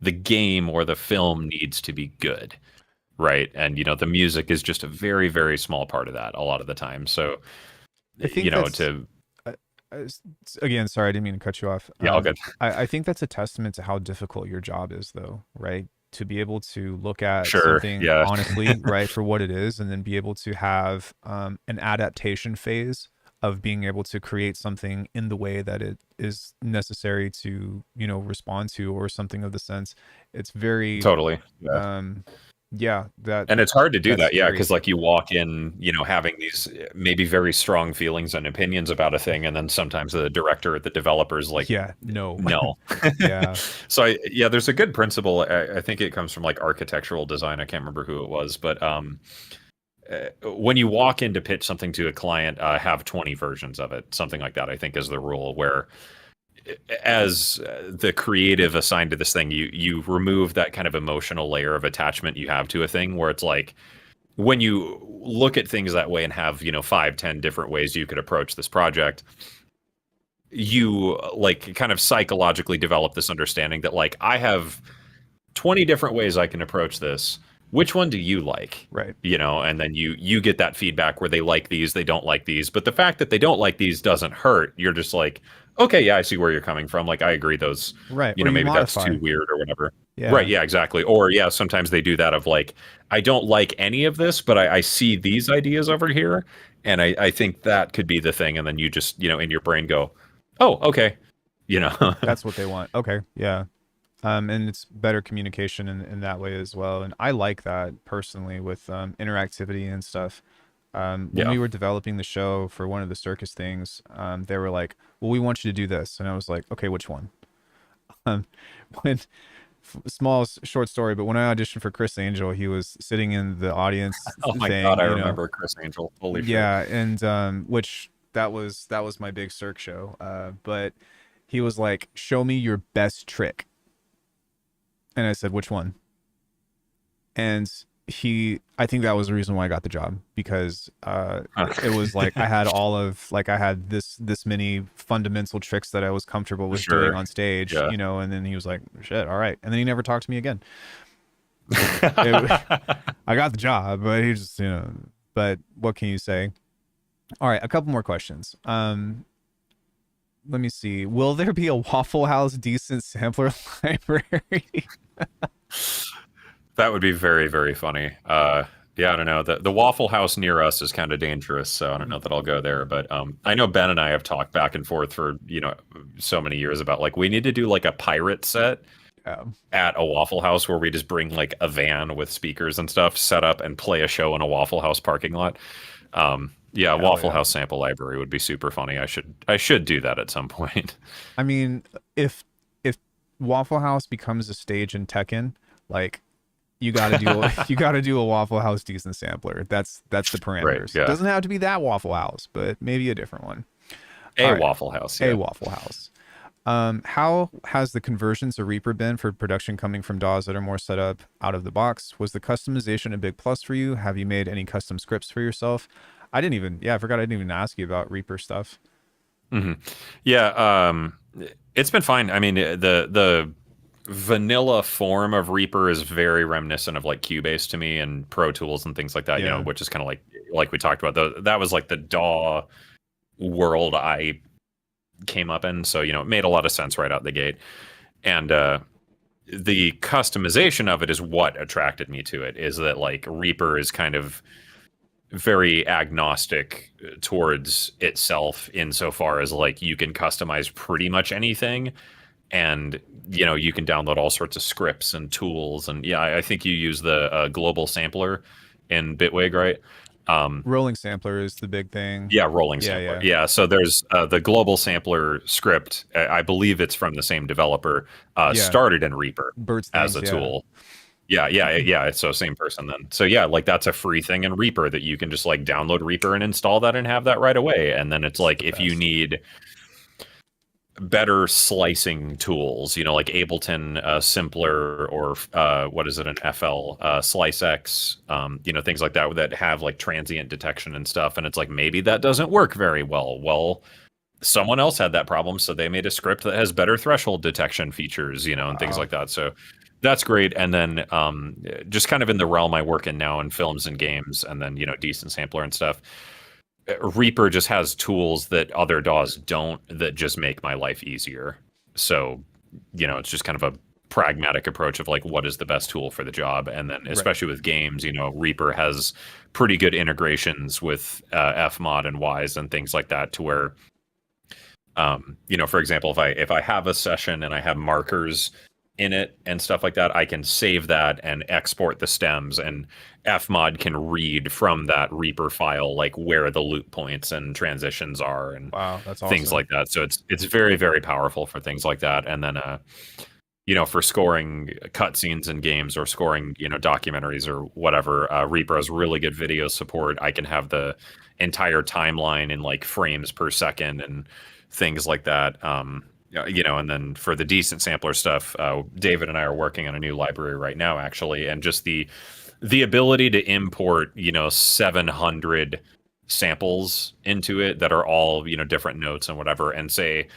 the game or the film needs to be good, right? And you know, the music is just a very very small part of that a lot of the time. So I you think know, that's to uh, again, sorry, I didn't mean to cut you off. yeah, all good. I think that's a testament to how difficult your job is, though, right? To be able to look at Sure, something yeah. honestly, right, for what it is, and then be able to have an adaptation phase of being able to create something in the way that it is necessary to, you know, respond to, or something of the sense. It's very, Totally, yeah. um, yeah, And it's hard to do that's that, yeah, scary. because like you walk in, you know, having these maybe very strong feelings and opinions about a thing, and then sometimes the director or the developer's like, Yeah, no, no. yeah, So yeah, there's a good principle. I think it comes from like architectural design. I can't remember who it was, but when you walk in to pitch something to a client, have 20 versions of it, something like that. I think is the rule. Where as the creative assigned to this thing, you remove that kind of emotional layer of attachment you have to a thing, where it's like when you look at things that way and have, you know, 5, 10 different ways you could approach this project, you like kind of psychologically develop this understanding that like I have 20 different ways I can approach this. Which one do you like? right, You know, and then you get that feedback where they like these, they don't like these. But the fact that they don't like these doesn't hurt. You're just like, okay, yeah, I see where you're coming from. Like I agree those, right, you or know, you maybe that's modify. too weird or whatever. Right, Yeah, yeah, exactly. Or yeah, sometimes they do that of like, I don't like any of this, but I see these ideas over here, and I think that could be the thing. And then you just, you know, in your brain go, oh, okay. You know. that's what they want. Okay, yeah. And it's better communication in that way as well. And I like that personally with interactivity and stuff. When Yeah. we were developing the show for one of the circus things, they were like, "Well, we want you to do this," and I was like, "Okay, which one?" Um, when small short story, but when I auditioned for Chris Angel, he was sitting in the audience Oh my God, thing, I you know. remember Chris Angel. Holy shit. Yeah, and which that was my big Cirque show. But he was like, "Show me your best trick." And I said, which one? And I think that was the reason why I got the job, because it was like I had this many fundamental tricks that I was comfortable with doing Sure. on stage, Yeah. you know. And then he was like, shit, all right. And then he never talked to me again. I got the job, but he just, you know, but what can you say? All right, a couple more questions. Let me see. Will there be a Waffle House decent sampler library? That would be very, very funny. Yeah, I don't know. The Waffle House near us is kind of dangerous, so I don't know that I'll go there. But I know Ben and I have talked back and forth for, you know, so many years about like we need to do like a pirate set Um, at a Waffle House where we just bring like a van with speakers and stuff set up and play a show in a Waffle House parking lot. Yeah, hell Waffle yeah. House sample library would be super funny. I should do that at some point. I mean, if Waffle House becomes a stage in Tekken, like you got to do you got to do a Waffle House decent sampler. That's the Right. parameters. Yeah. Doesn't have to be that Waffle House, but maybe a different one. All A right, Waffle House. a Yeah. Waffle House. How has the conversion to Reaper been for production coming from DAWs that are more set up out of the box? Was the customization a big plus for you? Have you made any custom scripts for yourself? I forgot I didn't even ask you about Reaper stuff. hmm Yeah, it's been fine. I mean, the vanilla form of Reaper is very reminiscent of like Cubase to me and Pro Tools and things like that. You know, Yeah. which is kind of like we talked about. That was like the DAW world I came up in. So you know, it made a lot of sense right out the gate. And the customization of it is what attracted me to it. Is that like Reaper is kind of very agnostic towards itself insofar as like you can customize pretty much anything, and you know you can download all sorts of scripts and tools. And yeah, I think you use the global sampler in Bitwig, right? Rolling sampler is the big thing. Yeah, rolling Yeah, sampler. yeah. Yeah, so there's the global sampler script. I believe it's from the same developer. Yeah. Started in Reaper Birds as things, a yeah. tool. yeah. So same person then. So yeah, like that's a free thing in Reaper that you can just like download Reaper and install that and have that right away. And then it's It's like the if you best. need better slicing tools, like Ableton, simpler, or what is it, an FL, Slice X, things like that have like transient detection and stuff. And it's like maybe that doesn't work very well. Well, someone else had that problem, so they made a script that has better threshold detection features, and things Wow. like that. So that's great. And then just kind of in the realm I work in now in films and games, and then decent sampler and stuff. Reaper just has tools that other DAWs don't that just make my life easier. So, it's just kind of a pragmatic approach of like what is the best tool for the job. And then Right. especially with games, Reaper has pretty good integrations with Fmod and Wise and things like that to where for example, if I have a session and I have markers in it and stuff like that, I can save that and export the stems, and Fmod can read from that Reaper file like where the loop points and transitions are and Wow, that's things awesome. like that. So it's very, very powerful for things like that. And then for scoring cutscenes in games or scoring, documentaries or whatever, Reaper has really good video support. I can have the entire timeline in like frames per second and things like that. And then for the decent sampler stuff, David and I are working on a new library right now, actually, and just the ability to import, 700 samples into it that are all, different notes and whatever, and say,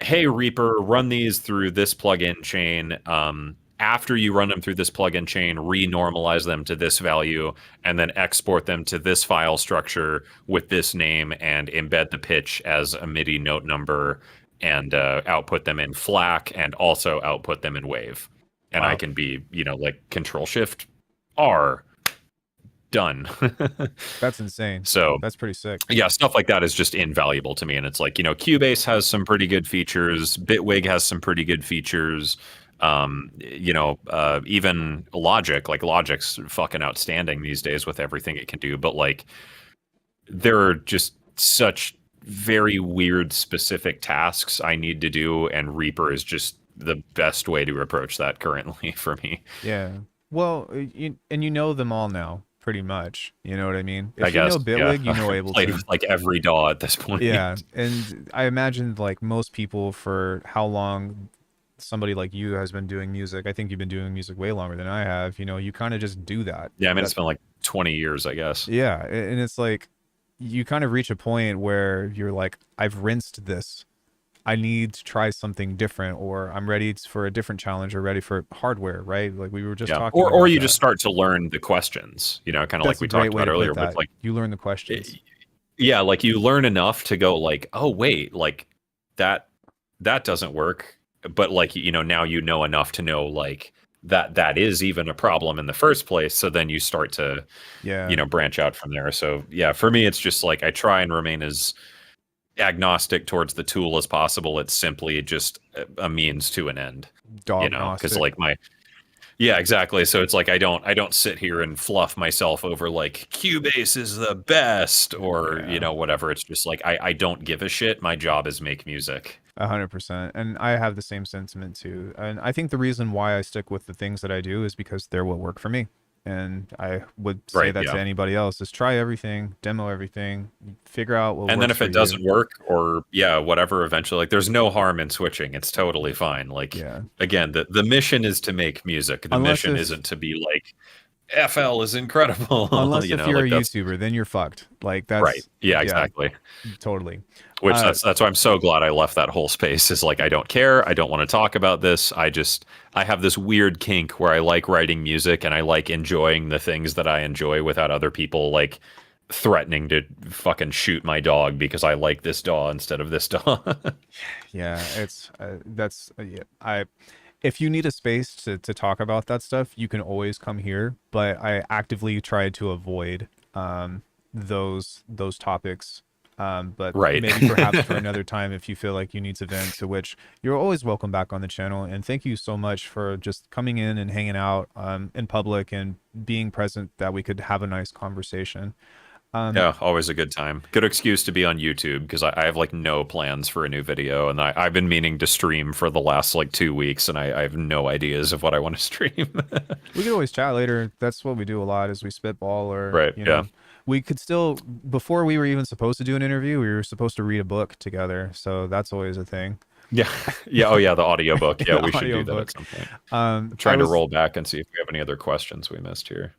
hey Reaper, run these through this plugin chain. After you run them through this plugin chain, renormalize them to this value, and then export them to this file structure with this name, and embed the pitch as a MIDI note number, and output them in FLAC, and also output them in Wave. And I Wow, can be, like Control Shift R, done. that's insane. So That's pretty sick. yeah, stuff like that is just invaluable to me. And it's like, Cubase has some pretty good features. Bitwig has some pretty good features. Even Logic, like Logic's fucking outstanding these days with everything it can do. But like, there are just such very weird specific tasks I need to do. And Reaper is just the best way to approach that currently for me, Yeah. Well, and you know them all now, pretty much. You know what I mean? I If you guess. know Yeah. Bitwig, you know I've played with Ableton. like every DAW at this Yeah, point. and I imagine like most people, for how long somebody like you has been doing music, I think you've been doing music way longer than I have. You kind of just do that. Yeah. I mean, That it's been like 20 years, I guess. Yeah, and it's like you kind of reach a point where you're like, I've rinsed this. I need to try something different, or I'm ready for a different challenge, or ready for hardware, right? Like we were just Yeah. talking Or about you just that. start to learn the questions, kind of like That's a we great talked way about to put earlier, but that. like, You learn the eh, questions. yeah, like you learn enough to go like, oh, wait, like that, that doesn't work. But like, now enough to know like that is even a problem in the first place. So then you start to, Yeah, branch out from there. So yeah, for me, it's just like I try and remain as agnostic towards the tool as possible. It's simply just a means to an end, dog because gnostic. like yeah, exactly. So it's like I don't sit here and fluff myself over like Cubase is the best or Yeah. whatever. It's just like I don't give a shit. My job is make music. 100%. And I have the same sentiment too. And I think the reason why I stick with the things that I do is because they're what work for me. And I would say Right. that to Yeah. anybody else, is try everything, demo everything, figure out what And then works if for it you. doesn't work or yeah, whatever, eventually like there's no harm in switching. It's totally fine. Like Yeah. again, the mission is to make music. The Unless mission if isn't to be like FL is incredible. unless if you're a Like that's YouTuber, then you're fucked. Like right. that's Yeah, yeah, exactly. totally. Which Uh that's why I'm so glad I left that whole space. Is like I don't care. I don't want to talk about this. I have this weird kink where I like writing music and I like enjoying the things that I enjoy without other people like threatening to fucking shoot my dog because I like this dog instead of this dog. yeah, it's that's yeah. I If you need a space to talk about that stuff, you can always come here, but I actively try to avoid those topics. But Right. maybe perhaps for another time, if you feel like you need to vent, to which you're always welcome back on the channel. And thank you so much for just coming in and hanging out in public and being present, that we could have a nice conversation. Um, Yeah, always a good time. Good excuse to be on YouTube because I have like no plans for a new video, and I've been meaning to stream for the last like 2 weeks, and I have no ideas of what I want to stream. we could always chat later. That's what we do a lot is we spitball or, Right. you Yeah. know, we could still, before we were even supposed to do an interview, we were supposed to read a book together. So that's always a thing. Yeah. Yeah. Oh, yeah. The audiobook. Yeah, The we should do that at audiobook. some point. I'm I trying to was, roll back and see if we have any other questions we missed here.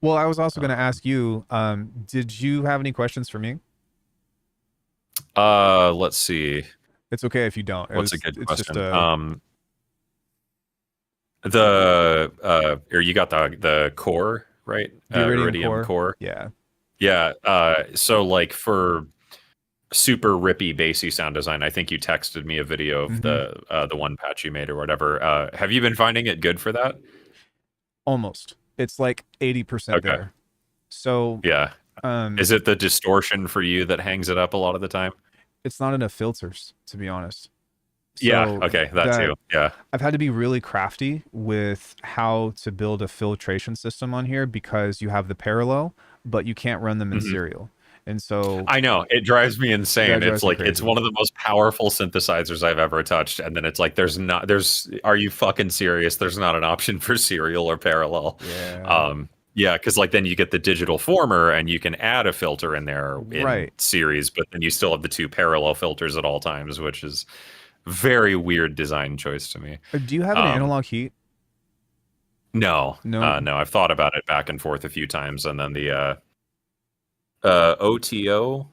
well, I was also going to Um, ask you, did you have any questions for me? let's see. It's okay if you don't. What's a good It's just question? a, Or you got the core, right? the iridium Iridium core. core. Yeah. Yeah. So like for super rippy bassy sound design, I think you texted me a video of Hmm. the one patch you made or whatever. Have you been finding it good for that? Almost. It's like 80% Okay. there. So, Yeah. um, Is it the distortion for you that hangs it up a lot of the time? it's not enough filters, to be honest. Yeah. So Okay. That that too. Yeah. I've had to be really crafty with how to build a filtration system on here because you have the parallel, but you can't run them in Mhm. serial. And so I know it drives me insane. that It's drives me like it's crazy. one of the most powerful synthesizers I've ever touched, and then it's like there's are you fucking serious? There's not an option for serial or parallel. Yeah. Yeah, because like then you get the digital former and you can add a filter in there in Right. series, but then you still have the two parallel filters at all times, which is very weird design choice to me. Do you have an Um, analog heat? no, No. no, I've thought about it back and forth a few times, and then the OTO,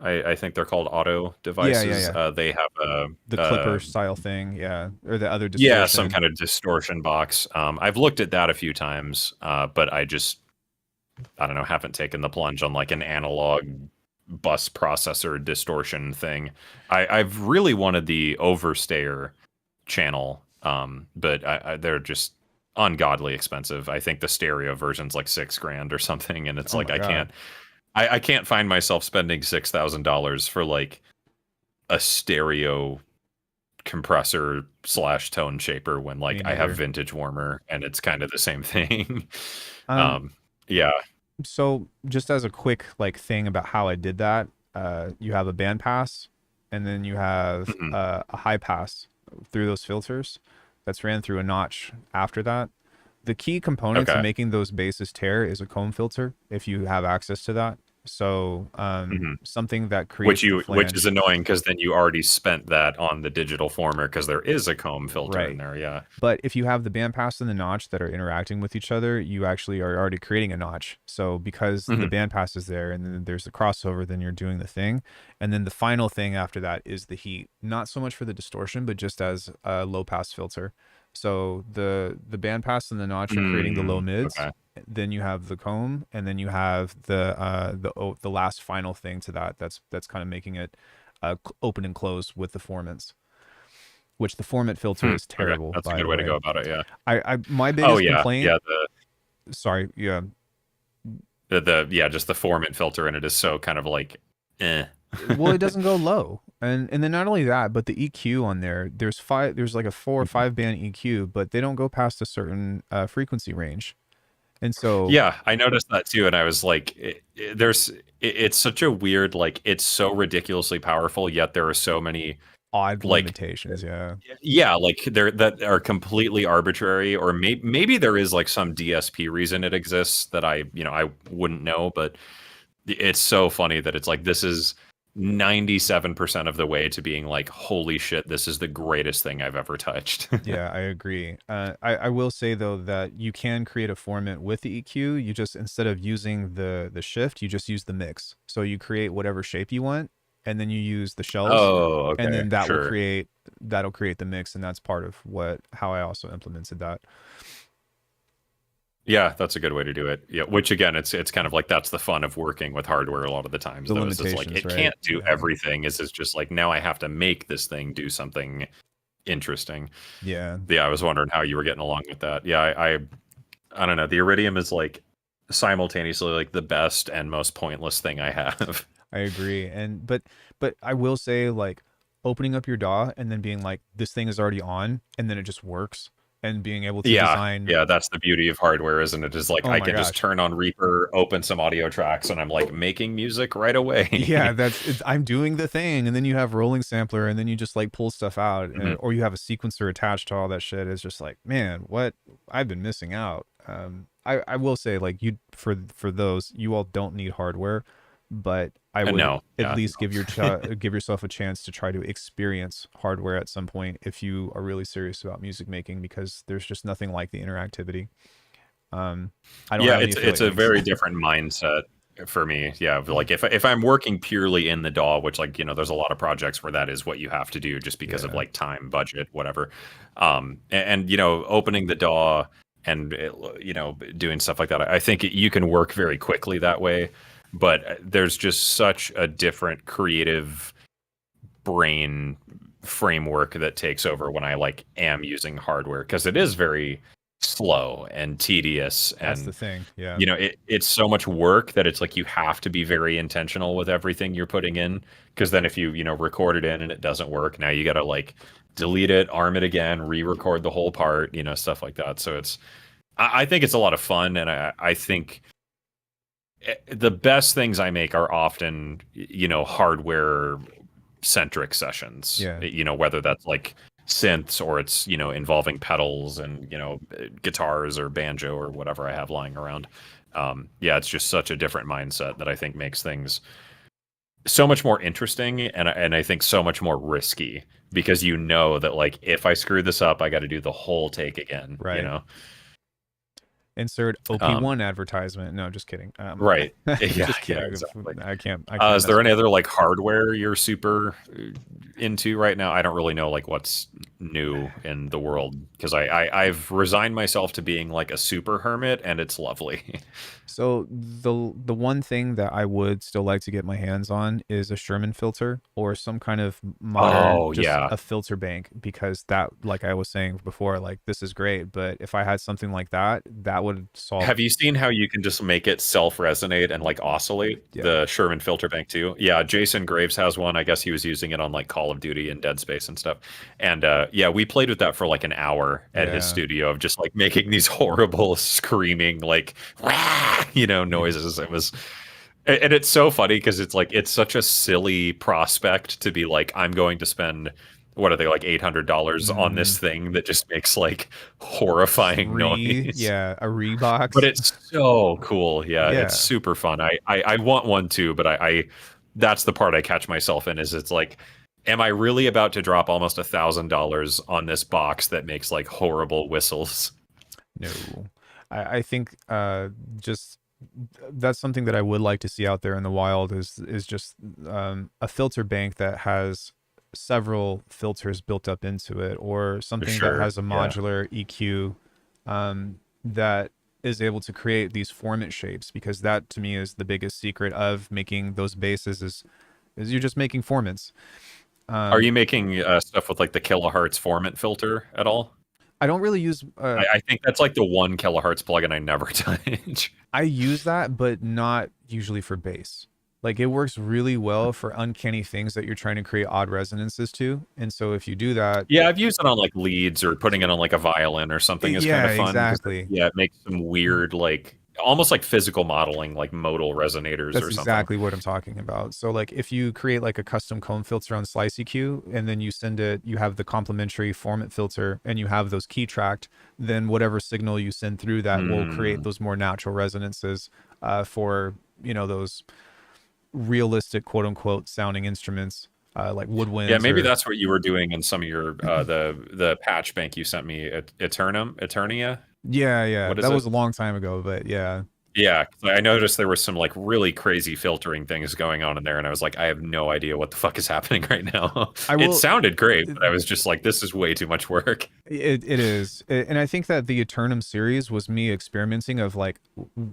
I think they're called auto Yeah, yeah, devices. yeah. They have The clipper style thing, yeah, or the other yeah, some distortion. kind of distortion box. I've looked at that a few times, but I don't know, haven't taken the plunge on like an analog bus processor distortion thing. I've really wanted the overstayer channel, but they're just ungodly expensive. I think the stereo version's like $6,000 or something, and it's Oh like my God. I can't find myself spending $6,000 for like a stereo compressor slash tone shaper when like Me I have neither. vintage warmer and it's kind of the same thing. Um, um, yeah. so just as a quick like thing about how I did that, you have a band pass and then you have Mhm. a high pass through those filters that's ran through a notch after that. The key component to Okay. making those basses tear is a comb filter if you have access to that. So Mhm. something that creates the Which is flange. annoying because then you already spent that on the digital former because there is a comb filter in Right. there. Yeah. But if you have the bandpass and the notch that are interacting with each other, you actually are already creating a notch. So because the Mhm. bandpass is there and then there's the crossover, then you're doing the thing. And then the final thing after that is the heat. Not so much for the distortion, but just as a low pass filter. So the bandpass and the notch are creating the low mids. Okay. Then you have the comb, and then you have the last final thing to that. That's kind of making it open and close with the formants, which the formant filter is Okay. terrible, That's a by good the way to go way. about it. Yeah. I my Oh biggest yeah. complaint, Yeah. sorry, yeah, Yeah, just the formant filter in it is so kind of like eh. well, it doesn't go low, and then not only that, but the EQ on there, there's like a 4 or 5 band EQ, but they don't go past a certain frequency range, and so Yeah, I noticed that too, and I was like, it's such a weird, like, it's so ridiculously powerful, yet there are so many, odd like, limitations. Yeah, yeah, like there that are completely arbitrary, or maybe there is like some DSP reason it exists that I wouldn't know, but it's so funny that it's like this is 97% of the way to being like, holy shit, this is the greatest thing I've ever touched. yeah, I agree. I will say though that you can create a formant with the EQ. You just instead of using the shift, you just use the mix. So you create whatever shape you want, and then you use the shells, Oh, and okay, then sure. that'll create the mix, and that's part of what how I also implemented that. Yeah, that's a good way to do it. Yeah, which again, it's kind of like that's the fun of working with hardware a lot of the times, The though, is it's like limitations, it right? can't do Yeah, everything. It's just like now I have to make this thing do something interesting. yeah, Yeah, I was wondering how you were getting along with that. Yeah, I don't know. The Iridium is like simultaneously like the best and most pointless thing I have. I agree. And but I will say like opening up your DAW and then being like this thing is already on, and then it just works. and being able to Yeah, design. yeah, that's the beauty of hardware, isn't it? Is like Oh I my can just gosh. turn on Reaper, open some audio tracks, and I'm like making music right Yeah, away. I'm doing the thing, and then you have rolling sampler, and then you just like pull stuff out, Mhm. or you have a sequencer attached to all that shit. It's just like, man, what I've been missing out. I will say, like, for those, you all don't need hardware, but I would No, at yeah, least give yourself a chance to try to experience hardware at some point if you are really serious about music making, because there's just nothing like the interactivity. Um, I don't yeah. have any It's affiliate a links. very different mindset for me. Yeah, like if I'm working purely in the DAW, which like there's a lot of projects where that is what you have to do just because of Yeah, like time, budget, whatever. And opening the DAW and doing stuff like that, I think you can work very quickly that way. But there's just such a different creative brain framework that takes over when I like am using hardware because it is very slow and tedious that's the and thing. Yeah, it's so much work that it's like you have to be very intentional with everything you're putting in because then if you record it in and it doesn't work, now you got to like delete it, arm it again, re-record the whole part, stuff like that. So I think it's a lot of fun, and I think the best things I make are often hardware centric sessions, yeah. whether that's like synths or it's involving pedals and guitars or banjo or whatever I have lying around. Yeah, it's just such a different mindset that I think makes things so much more interesting, and I think so much more risky because that like if I screw this up I got to do the whole take again, Right. Insert um OP1 advertisement. No, just kidding. right. Yeah, Just yeah, kidding. exactly. I can't Is there mess with any that. other like hardware you're super into right now? I don't really know like what's new in the world because I've resigned myself to being like a super hermit, and it's lovely. So the one thing that I would still like to get my hands on is a Sherman filter or some kind of modern, Oh just yeah. a filter bank, because that, like I was saying before, like this is great, but if I had something like that, that would solve. Have you seen how you can just make it self-resonate and like oscillate Yeah, the Sherman filter bank too? Yeah, Jason Graves has one. I guess he was using it on like Call of Duty and Dead Space and stuff. And yeah, we played with that for like an hour at his yeah, studio of just like making these horrible screaming like "Wah!" yeah. noises. It was and it's so funny because it's like it's such a silly prospect to be like I'm going to spend what are they like $800 on Mm, this thing that just makes like horrifying noise. yeah, a But Reebox. it's so cool. Yeah, it's Yeah, super fun. I want one too, but I that's the part I catch myself in is it's like, am I really about to drop almost $1,000 on this box that makes like horrible whistles? no. I think just that's something that I would like to see out there in the wild is just a filter bank that has several filters built up into it, or For something that sure. has a Yeah. modular EQ that is able to create these formant shapes, because that to me is the biggest secret of making those basses is you're just making formants. Are Um, you making stuff with like the kilohertz formant filter at all? I don't really use I think that's like the one kilohertz plugin I never touch. I use that, but not usually for bass. Like it works really well for uncanny things that you're trying to create odd resonances to. And so if you do that, Yeah, I've used it on like leads or putting it on like a violin or something is kind yeah, of fun because exactly. yeah, it makes some weird like almost like physical modeling, like modal resonators That's or something. exactly what I'm talking about. So like if you create like a custom comb filter on Slice EQ and then you send it, you have the complementary formant filter and you have those key tracked, then whatever signal you send through that will create Mm. those more natural resonances for, those realistic quote unquote sounding instruments, like Yeah, woodwinds maybe or. that's what you were doing in some of your the patch bank you sent me, Eternia. Yeah, yeah, What is that it? was a long time ago, but yeah, Yeah, 'cause I noticed there was some like really crazy filtering things going on in there, and I was like, I have no idea what the fuck is happening right now. I It will. sounded great, It, but I was just like, this is way too much work. it is, and I think that the Eternum series was me experimenting of like,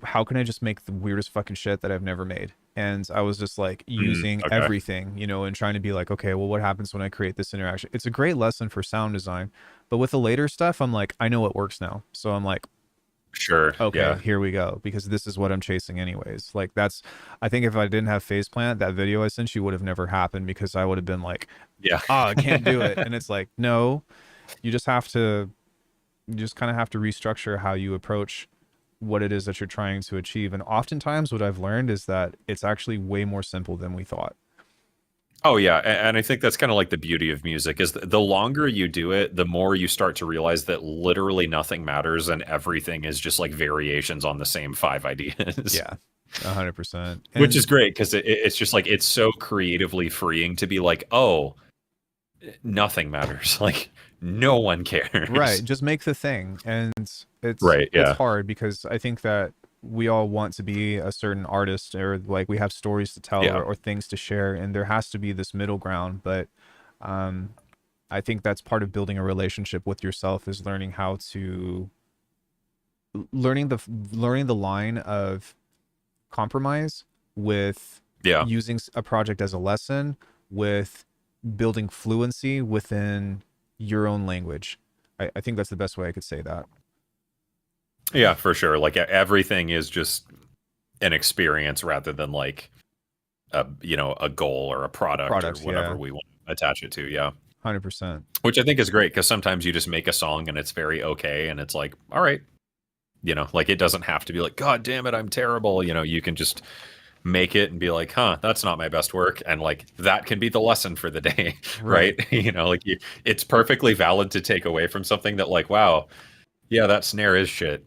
how can I just make the weirdest fucking shit that I've never made? And I was just like Mm, using okay, everything, and trying to be like, okay, well, what happens when I create this interaction? It's a great lesson for sound design, but with the later stuff, I'm like, I know what works now, so I'm like, sure, okay, yeah, here we go, because this is what I'm chasing anyways. Like that's, I think if I didn't have Phase Plant, that video I sent you would have never happened, because I would have been like, yeah. oh, I can't do it. And it's like, no, you just have to You just kind of have to restructure how you approach what it is that you're trying to achieve. And oftentimes, what I've learned is that it's actually way more simple than we thought. Oh yeah, and I think that's kind of like the beauty of music is the longer you do it, the more you start to realize that literally nothing matters and everything is just like variations on the same five ideas. Yeah, 100%. Which And is great because it's just like it's so creatively freeing to be like, oh, nothing matters. Like no one right, cares. just make the thing. And Right. it's Yeah. hard because I think that we all want to be a certain artist, or like we have stories to tell, Yeah. or things to share, and there has to be this middle ground. But um I think that's part of building a relationship with yourself, is learning how to learning the line of compromise with Yeah. using a project as a lesson, with building fluency within your own language. I think that's the best way I could say that. Yeah, for sure. Like everything is just an experience rather than like a goal or a product or Product, whatever yeah, we want to attach it to. Yeah. 100%. Which I think is great because sometimes you just make a song and it's very okay and it's like, all right, like it doesn't have to be like, God damn it, I'm terrible. You can just make it and be like, huh, that's not my best work. And like that can be the lesson for the day, right? Right. It's perfectly valid to take away from something that like, wow, yeah, that snare is shit.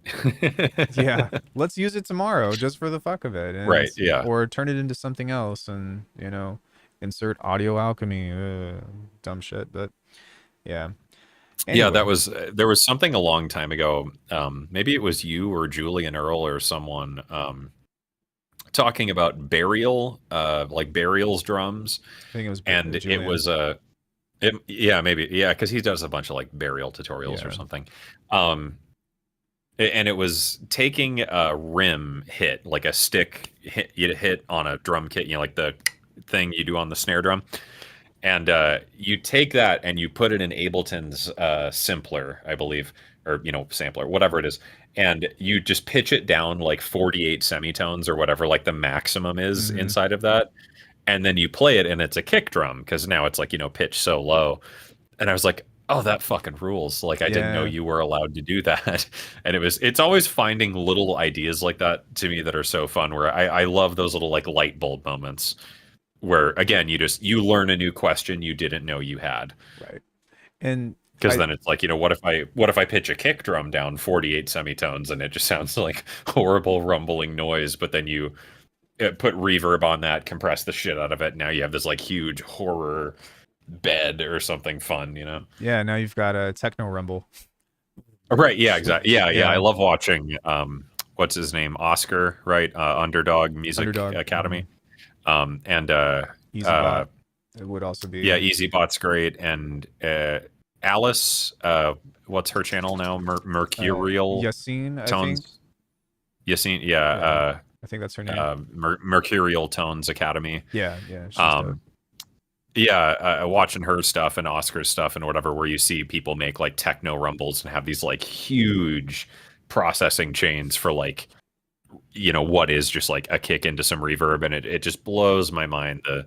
Yeah, let's use it tomorrow just for the fuck of it, and Right. Yeah. or turn it into something else, and insert audio alchemy, dumb shit, but yeah. Yeah, that Anyway, was there was something a long time ago. Maybe it was you or Julian Earl or someone talking about burial, like burials drums, I think it was and it Julian. was yeah, maybe, yeah, because he does a bunch of like burial tutorials or Yeah. something. Um, and it was taking a rim hit, like a stick hit, you hit on a drum kit, like the thing you do on the snare drum, and you take that and you put it in Ableton's simpler, I believe, or sampler, whatever it is, and you just pitch it down like 48 semitones or whatever, like the maximum is Hmm. inside of that, and then you play it and it's a kick drum because now it's like pitched so low, and I was like, oh, that fucking rules. Like I didn't know Yeah. you were allowed to do that. And it's always finding little ideas like that to me that are so fun, where I love those little like light bulb moments where again you learn a new question you didn't know you had. Right. And Because I then it's like, what if I pitch a kick drum down 48 semitones and it just sounds like horrible rumbling noise, but then you put reverb on that, compress the shit out of it, now you have this like huge horror bed or something fun. yeah, now you've got a techno rumble. Right, yeah, exactly. Yeah, yeah. I Yeah, love watching what's his name? Oscar, right? Underdog Music underdog. Academy. And Easy bot. It would also yeah, be EasyBot's great. And Alice, what's her channel now? Mercurial Yassine, I think. Tones. Yassine, Yeah, yeah, I think that's her name. Mercurial Tones Academy. Yeah, yeah, she's dope. Um, yeah, watching her stuff and Oscar's stuff and whatever, where you see people make like techno rumbles and have these like huge processing chains for like what is just like a kick into some reverb, and it just blows my mind the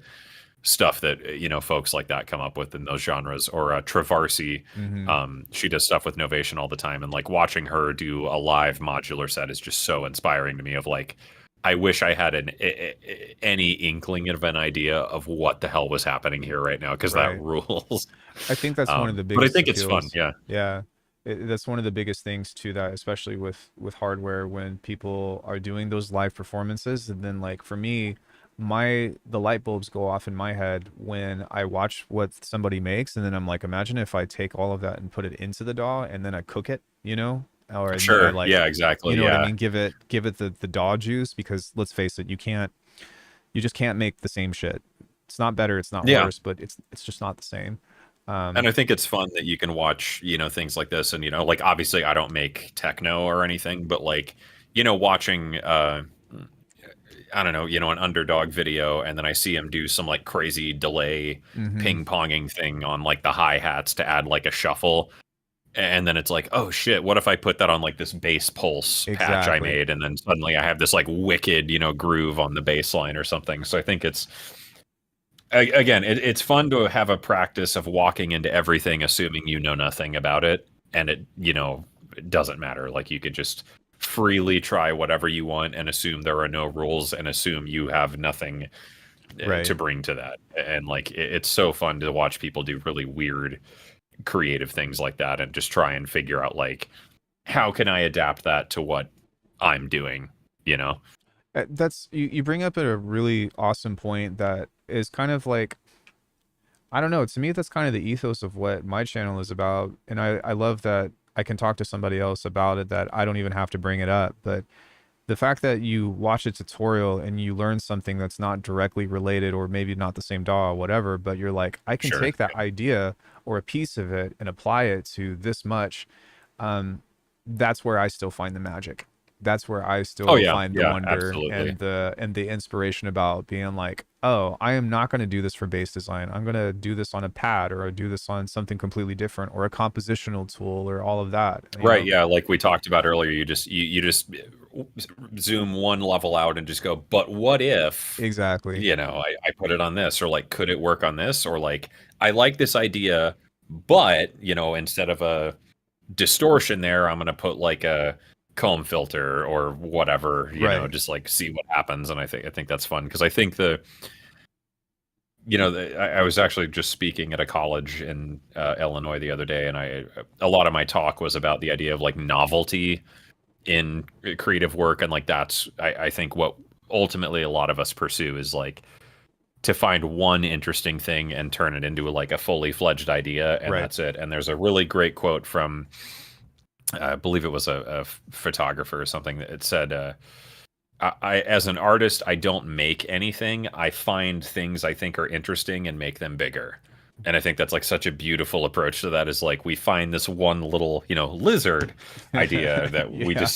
stuff that folks like that come up with in those genres. Or Travarsi, Hmm. she does stuff with Novation all the time, and like watching her do a live modular set is just so inspiring to me. Of like, I wish I had any inkling of an idea of what the hell was happening here right now, because that Right. rules. I think that's one of the But I biggest think it's fun. appeals. Yeah. Yeah, that's one of the biggest things to that, especially with hardware, when people are doing those live performances, and then like for me, the light bulbs go off in my head when I watch what somebody makes, and then I'm like, imagine if I take all of that and put it into the DAW, and then I cook it, or and then I Sure. like, Yeah. Exactly. you know what I Yeah. mean, give it the DAW juice, because let's face it, you just can't make the same shit. It's not better, it's not Yeah. worse, but it's just not the same. And Um, I think it's fun that you can watch, things like this. And, like obviously I don't make techno or anything, but like, watching, I don't know, an underdog video, and then I see him do some like crazy delay mhm. ping ponging thing on like the hi hats to add like a shuffle. And then it's like, oh shit, what if I put that on like this bass pulse patch I Exactly. made? And then suddenly I have this like wicked, groove on the bass line or something. So I think again, it's fun to have a practice of walking into everything assuming you know nothing about it, and it it doesn't matter. Like you could just freely try whatever you want and assume there are no rules and assume you have nothing Right. to bring to that. And like it's so fun to watch people do really weird creative things like that and just try and figure out like how can I adapt that to what I'm doing, you know? That's you bring up a really awesome point that is kind of like, I don't know, to me that's kind of the ethos of what my channel is about, and I love that I can talk to somebody else about it, that I don't even have to bring it up. But the fact that you watch a tutorial and you learn something that's not directly related, or maybe not the same DAW or whatever, but you're like, I can Sure. take that idea or a piece of it and apply it to this much, um, that's where I still find the magic. That's where I Oh still yeah, find the yeah, wonder absolutely. and the inspiration about being like, oh, I am not going to do this for bass design. I'm going to do this on a pad, or I do this on something completely different, or a compositional tool, or all of that, you Right, know? yeah, like we talked about earlier, you just zoom one level out and just go, but what if, Exactly. I put it on this, or like, could it work on this? Or like, I like this idea, but, instead of a distortion there, I'm gonna put like a comb filter or whatever, Right. just like see what happens. And I think that's fun because I think I was actually just speaking at a college in Illinois the other day, and a lot of my talk was about the idea of like novelty in creative work, and like that's I think what ultimately a lot of us pursue is like to find one interesting thing and turn it into like a fully fledged idea, and Right. that's it. And there's a really great quote from I believe it was a photographer or something that it said. As an artist, I don't make anything. I find things I think are interesting and make them bigger. And I think that's like such a beautiful approach to that is like we find this one little, lizard idea that Yeah.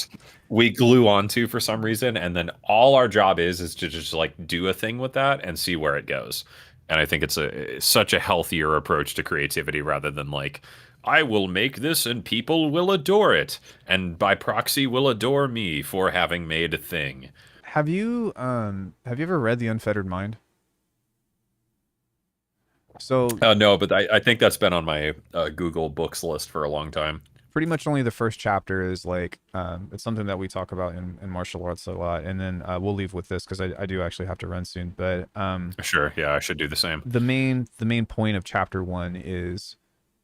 we glue onto for some reason. And then all our job is to just like do a thing with that and see where it goes. And I think it's such a healthier approach to creativity rather than like, I will make this and people will adore it. And by proxy will adore me for having made a thing. Have you ever read The Unfettered Mind? So No, but I think that's been on my Google Books list for a long time. pretty much only the first chapter is like, it's something that we talk about in martial arts a lot, and then we'll leave with this because I do actually have to run soon. But Sure, yeah, I should do the same. the main point of chapter one is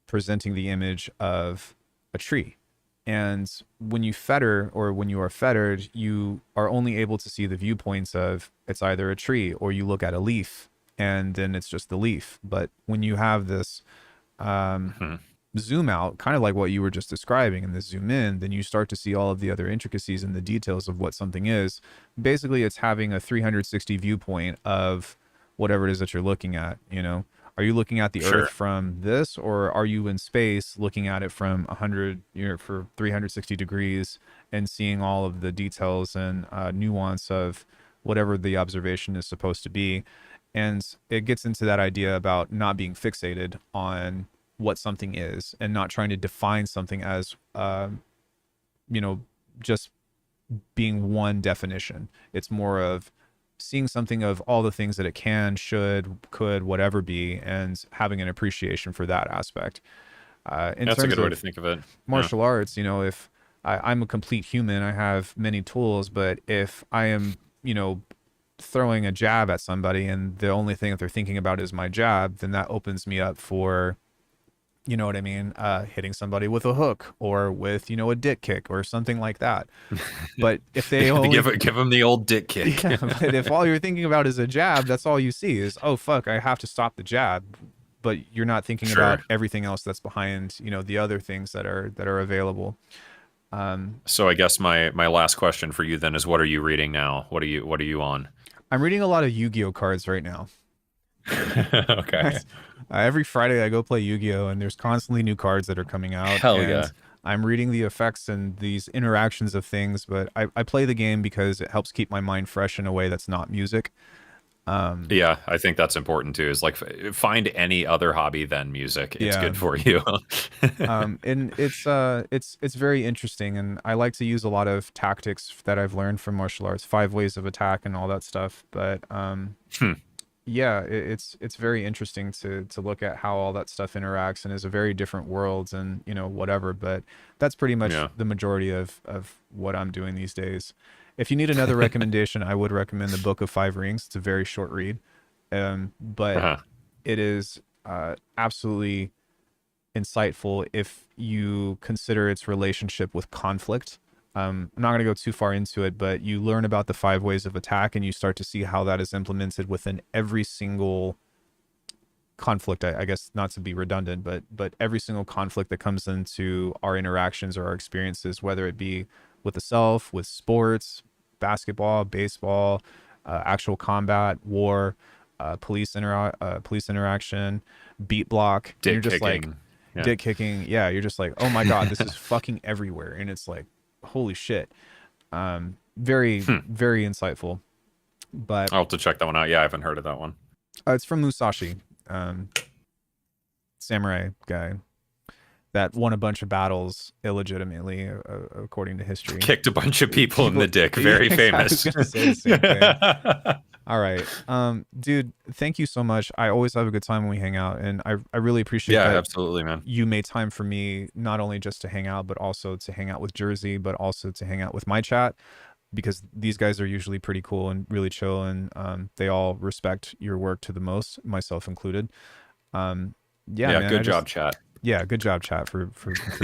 presenting the image of a tree. And when you fetter, or when you are fettered, you are only able to see the viewpoints of, it's either a tree, or you look at a leaf and then it's just the leaf. But when you have this um, Hmm. zoom out, kind of like what you were just describing, and this zoom in, then you start to see all of the other intricacies and the details of what something is. Basically, it's having a 360 viewpoint of whatever it is that you're looking at, you know? Are you looking at the earth Sure. from this, or are you in space looking at it from 100, for 360 degrees, and seeing all of the details and nuance of whatever the observation is supposed to be? And it gets into that idea about not being fixated on what something is, and not trying to define something as you know just being one definition. It's more of seeing something of all the things that it can, should, could, whatever be, and having an appreciation for that aspect. In That's a terms good way to of think of it. Yeah. martial arts, if I'm a complete human, I have many tools, but if I am, throwing a jab at somebody and the only thing that they're thinking about is my jab, then that opens me up for, you know what I mean, hitting somebody with a hook, or with, a dick kick or something like that. But if they To only, give him the old dick kick. yeah, but if all you're thinking about is a jab, that's all you see is, oh fuck, I have to stop the jab. But you're not thinking about Sure. everything else that's behind, the other things that are available. Um, So I guess my last question for you then is, what are you reading now? What are you on? I'm reading a lot of Yu-Gi-Oh cards right now. Okay. Every Friday I go play Yu-Gi-Oh, and there's constantly new cards that are coming out, Hell yeah. and I'm reading the effects and these interactions of things. But I play the game because it helps keep my mind fresh in a way that's not music. Um, Yeah, I think that's important too. Is like find any other hobby than music. It's yeah. good for you. And it's very interesting, and I like to use a lot of tactics that I've learned from martial arts, 5 ways of attack and all that stuff. But Hmm. Yeah, it's very interesting to look at how all that stuff interacts, and is a very different worlds, and you know, whatever. But that's pretty much Yeah. the majority of what I'm doing these days. If you need another recommendation, I would recommend the Book of Five Rings. It's a very short read, but Uh-huh. it is absolutely insightful if you consider its relationship with conflict. I'm not going to go too far into it, but you learn about the five ways of attack, and you start to see how that is implemented within every single conflict. I guess not to be redundant, but every single conflict that comes into our interactions or our experiences, whether it be with the self, with sports, basketball, baseball, actual combat, war, police interaction, beat block, and you're Dick just like kicking. Yeah. dick kicking. Yeah, you're just like, oh my god, this is fucking everywhere, and it's like, holy shit. Very Hmm. very insightful. But I'll have to check that one out. Yeah, I haven't heard of that one. it's from Musashi, um, samurai guy that won a bunch of battles illegitimately, according to history. Kicked a bunch of people in the dick. Yeah, Very I was famous. gonna say the same thing. All right. Dude, thank you so much. I always have a good time when we hang out, and I really appreciate Yeah, that absolutely, man. you made time for me, not only just to hang out, but also to hang out with Jersey, but also to hang out with my chat, because these guys are usually pretty cool and really chill, and they all respect your work to the most, myself included. Yeah, Yeah, man, good job, chat. yeah, good job, chat, for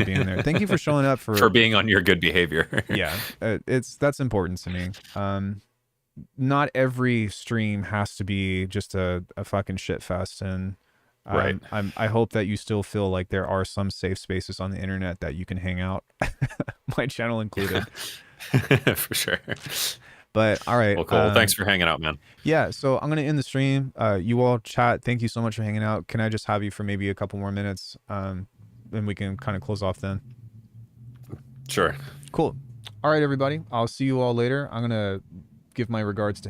being there. Thank you for showing up For being on your good behavior. yeah, that's important to me. Not every stream has to be just a fucking shit fest, and Right. I hope that you still feel like there are some safe spaces on the internet that you can hang out, my channel included. For sure. But all right, Well, cool. Thanks for hanging out, man. yeah, so I'm gonna end the stream. You all chat, thank you so much for hanging out. Can I just have you for maybe a couple more minutes, and we can kind of close off then? Sure. Cool. All right, everybody, I'll see you all later. I'm gonna give my regards to